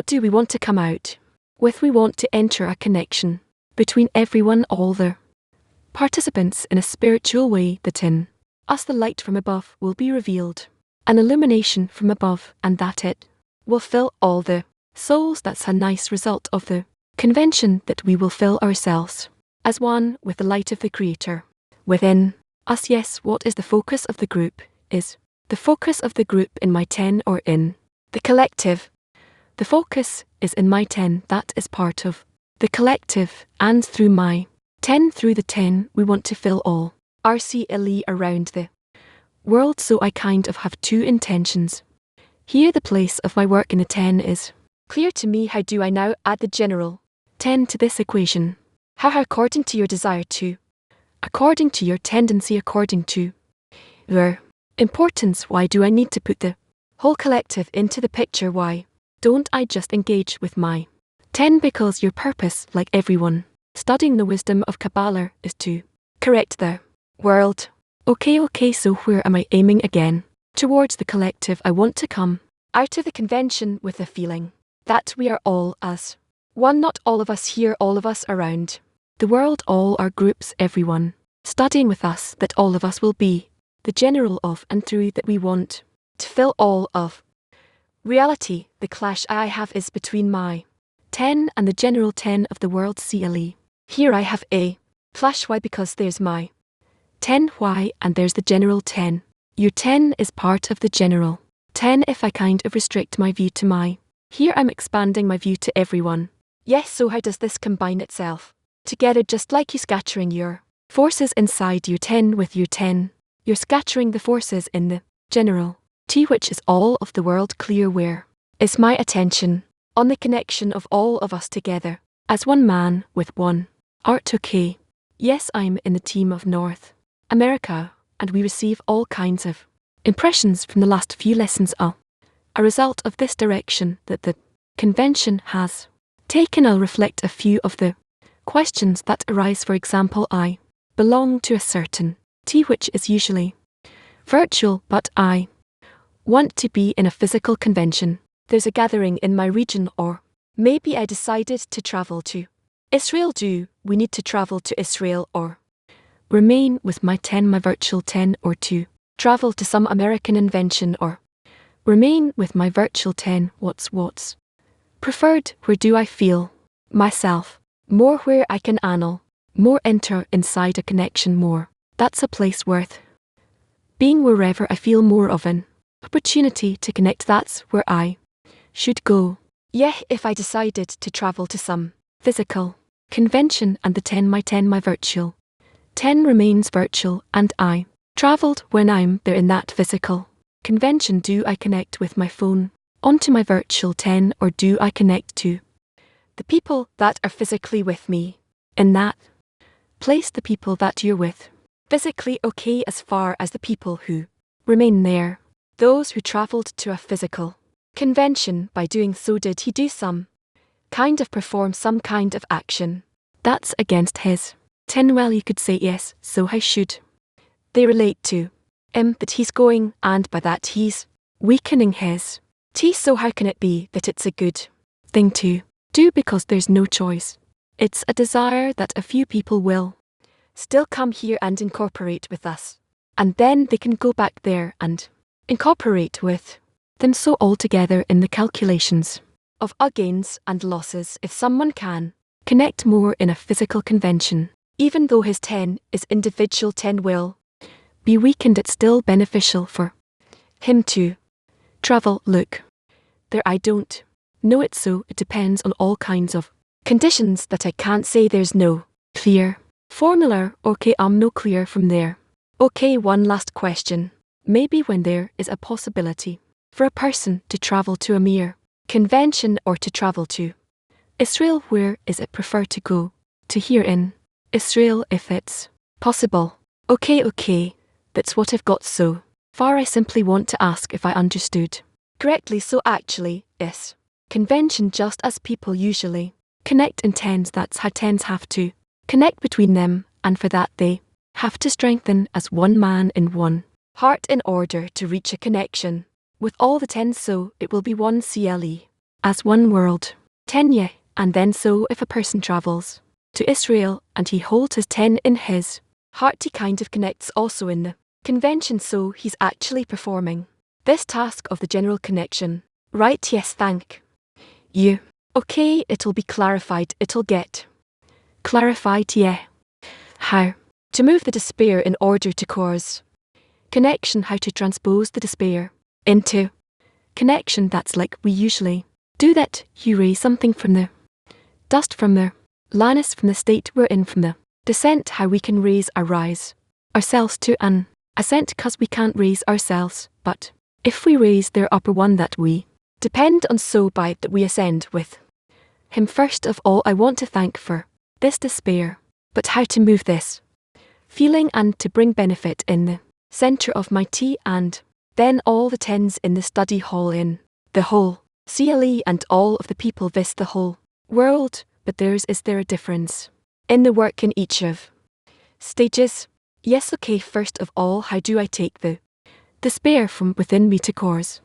[SPEAKER 1] do we want to come out with? We want to enter a connection between everyone, all the participants, in a spiritual way, that in us the light from above will be revealed, an illumination from above, and that it will fill all the souls. That's a nice result of the convention, that we will fill ourselves as one with the light of the Creator within us. Yes, what is the focus of the group? Is the focus of the group in my 10 or in the collective? The focus is in my 10, that is part of the collective, and through my 10, through the 10, we want to fill all RCLE around the world. So I kind of have two intentions. Here the place of my work in the 10 is clear to me. How do I now add the general 10 to this equation? How according to your desire to, according to your tendency, according to your importance. Why do I need to put the whole collective into the picture? Why don't I just engage with my 10 because your purpose, like everyone, studying the wisdom of Kabbalah, is to correct the world. Okay, so where am I aiming again? Towards the collective. I want to come out of the convention with the feeling that we are all us. One, not all of us here, all of us around the world, all our groups, everyone studying with us, that all of us will be the general of and through that we want to fill all of reality. The clash I have is between my 10 and the general 10 of the world CLE. Here I have a clash. Why? Because there's my 10 why and there's the general 10. Your 10 is part of the general 10. If I kind of restrict my view to my, here I'm expanding my view to everyone. Yes, so how does this combine itself together? Just like you scattering your forces inside your 10 with your 10, you're scattering the forces in the general T, which is all of the world. Clear where is my attention on the connection of all of us together as one man with one art. Okay, yes, I'm in the team of North America, and we receive all kinds of impressions from the last few lessons, a result of this direction that the convention has taken. I'll reflect a few of the questions that arise. For example, I belong to a certain T, which is usually virtual, but I want to be in a physical convention. There's a gathering in my region, or maybe I decided to travel to Israel. Do we need to travel to Israel or remain with my 10, my virtual 10, or to travel to some American invention or remain with my virtual 10? What's preferred? Where do I feel myself more? Where I can annul more, enter inside a connection more. That's a place worth being. Wherever I feel more of an opportunity to connect, that's where I should go. Yeah, if I decided to travel to some physical convention and the 10, my 10, my virtual 10 remains virtual, and I travelled when I'm there in that physical convention, do I connect with my phone onto my virtual 10, or do I connect to the people that are physically with me in that place, the people that you're with physically? Okay, as far as the people who remain there, those who travelled to a physical convention, by doing so did he do some kind of perform some kind of action that's against his 10? Well, you could say yes, so how should they relate to him? That he's going, and by that he's weakening his T. So how can it be that it's a good thing to do? Because there's no choice. It's a desire that a few people will still come here and incorporate with us, and then they can go back there and incorporate with them. So all together in the calculations of our gains and losses, if someone can connect more in a physical convention, even though his 10 is individual 10 will be weakened, it's still beneficial for him to travel. Look, there, I don't know it, so it depends on all kinds of conditions that I can't say. There's no clear formula. Okay, no clear from there. Okay, one last question. Maybe when there is a possibility for a person to travel to a mere convention or to travel to Israel, where is it preferred to go to? Here in Israel, if it's possible. Okay, that's what I've got so far. I simply want to ask if I understood correctly. So actually, is convention just as people usually connect in 10s? That's how 10s have to connect between them, and for that they have to strengthen as one man in one heart in order to reach a connection with all the 10s. So it will be one CLE as one world 10, yeah. And then so if a person travels to Israel and he holds his 10 in his heart, he kind of connects also in the convention. So he's actually performing this task of the general connection. Right, yes, thank you. Okay, it'll be clarified, it'll get clarified, yeah. How to move the despair in order to cause connection, how to transpose the despair into connection. That's like we usually do that. You raise something from the dust, from the Linus, from the state we're in, from the descent, how we can rise ourselves to an ascent, cause we can't raise ourselves, but if we raise their upper one that we depend on, so by that we ascend with him. First of all, I want to thank for this despair, but how to move this feeling and to bring benefit in the center of my T, and then all the 10s in the study hall, in the whole CLE, and all of the people, this the whole world, but is there a difference in the work in each of stages? Yes, okay, first of all, how do I take the despair from within me to cause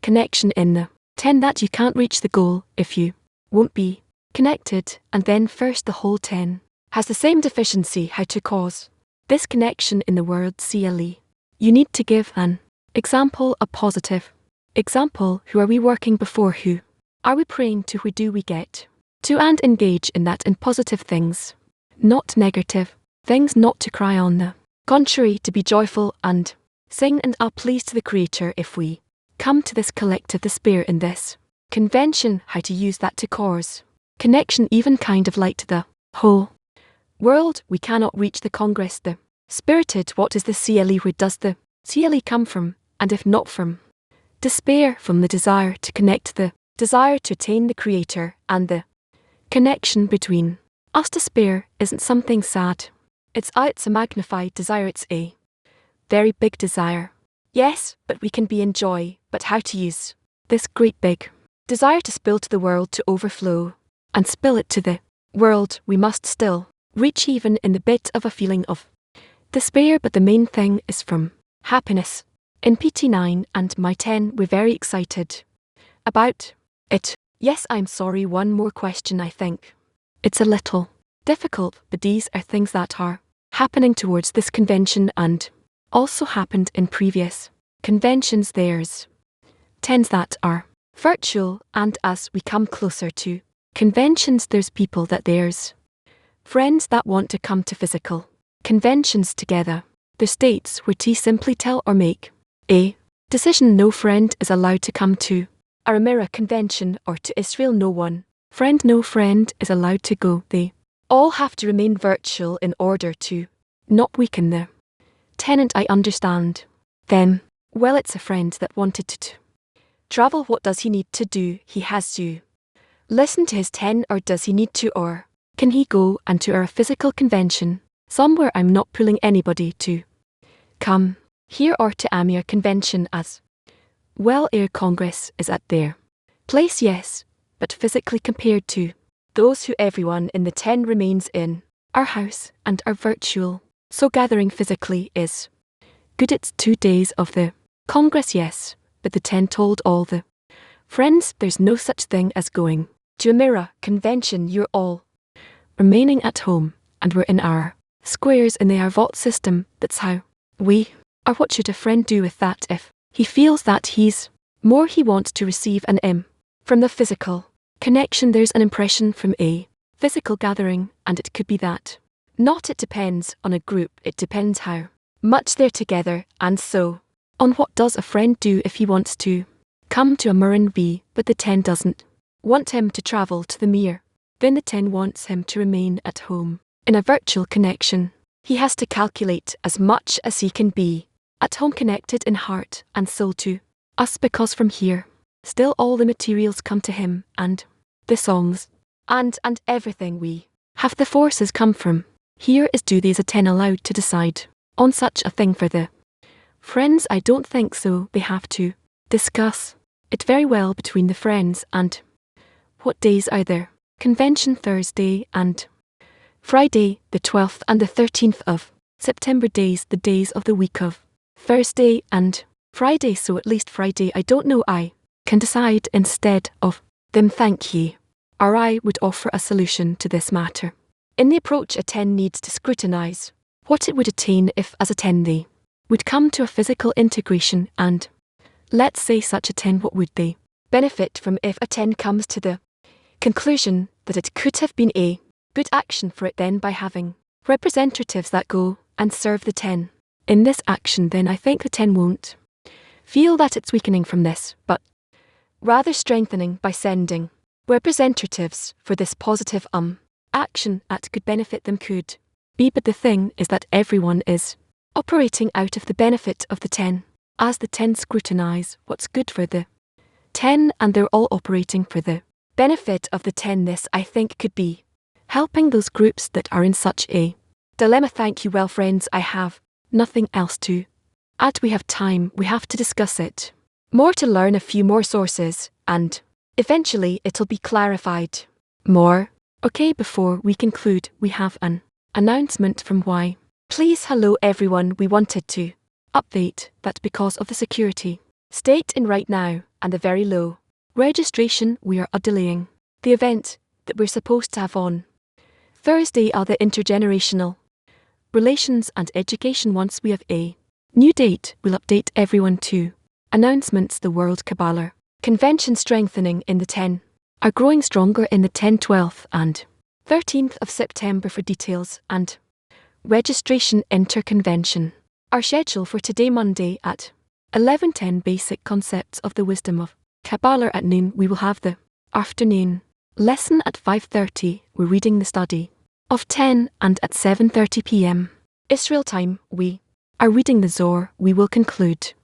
[SPEAKER 1] connection in the 10 that you can't reach the goal if you won't be connected, and then first the whole 10 has the same deficiency, how to cause this connection in the world CLE. You need to give an example, a positive example. Who are we working before? Who are we praying to? Who do we get to? And engage in that, in positive things, not negative things, not to cry on the contrary, to be joyful and sing and are pleased to the Creator. If we come to this collective despair in this convention, how to use that to cause connection, even kind of like to the whole world. We cannot reach the Congress, the spirited. What is the CLE? Where does the CLE come from? And if not from despair, from the desire to connect, the desire to attain the Creator, and the connection between us. Despair isn't something sad. It's a magnified desire. It's a very big desire. Yes, but we can be in joy. But how to use this great big desire to spill to the world, to overflow and spill it to the world? We must still reach even in the bit of a feeling of despair, but the main thing is from happiness. In PT9 and my 10, we're very excited about it. Yes, I'm sorry, one more question. I think it's a little difficult, but these are things that are happening towards this convention and also happened in previous conventions. There's 10s that are virtual, and as we come closer to conventions, there's people that there's friends that want to come to physical conventions together. The states where T simply tell or make a decision. No friend is allowed to come to a Ramira convention or to Israel. No friend is allowed to go. They all have to remain virtual in order to not weaken the tenant. I understand them. Well, it's a friend that wanted to travel. What does he need to do? He has to listen to his 10, or does he need to, or can he go and to a physical convention somewhere? I'm not pulling anybody to come here or to Amir convention as well. Air Congress is at their place, yes, but physically compared to those who everyone in the 10 remains in our house and are virtual. So gathering physically is good. It's 2 days of the Congress, yes, but the 10 told all the friends there's no such thing as going to a Mira convention. You're all remaining at home, and we're in our squares in the vote system. That's how we are. What should a friend do with that if he feels that he wants to receive an M from the physical connection? There's an impression from a physical gathering, and it could be that not. It depends on a group. It depends how much they're together, and so on. What does a friend do if he wants to come to a Murin V, but the 10 doesn't want him to travel to the Mir? Then the 10 wants him to remain at home in a virtual connection. He has to calculate as much as he can be at home, connected in heart and soul to us, because from here still all the materials come to him, and the songs and everything we have, the forces come from here. Is do these a 10 allowed to decide on such a thing for the friends? I don't think so. They have to discuss it very well between the friends. And what days are there? Convention Thursday and Friday, the 12th and the 13th of September. Days, the days of the week of Thursday and Friday. So at least Friday, I don't know, I can decide instead of them. Thank ye. Or I would offer a solution to this matter. In the approach, a 10 needs to scrutinize what it would attain if as a 10 they would come to a physical integration, and let's say such a 10, what would they benefit from if a 10 comes to the conclusion that it could have been a good action for it then by having representatives that go and serve the 10 in this action? Then I think the 10 won't feel that it's weakening from this, but rather strengthening by sending representatives for this positive action that could benefit them. Could be, but the thing is that everyone is operating out of the benefit of the 10, as the 10 scrutinize what's good for the 10, and they're all operating for the benefit of the 10. This, I think, could be helping those groups that are in such a dilemma. Thank you. Well, friends, I have nothing else to add. We have time, we have to discuss it more, to learn a few more sources, and eventually it'll be clarified more. Okay, before we conclude, we have an announcement from Y. Please hello everyone, we wanted to update that because of the security state in right now and the very low registration, we are delaying the event that we're supposed to have on Thursday are the intergenerational relations and education. Once we have a new date, we'll update everyone to announcements. The World Kabbalah Convention strengthening in the 10 are growing stronger in the 10th, 12th and 13th of September. For details and registration, interconvention are scheduled for today, Monday at 11:10. Basic concepts of the wisdom of Kabbalah at noon. We will have the afternoon lesson at 5:30. We're reading the study of 10, and at 7:30 p.m. Israel time, we are reading the Zohar. We will conclude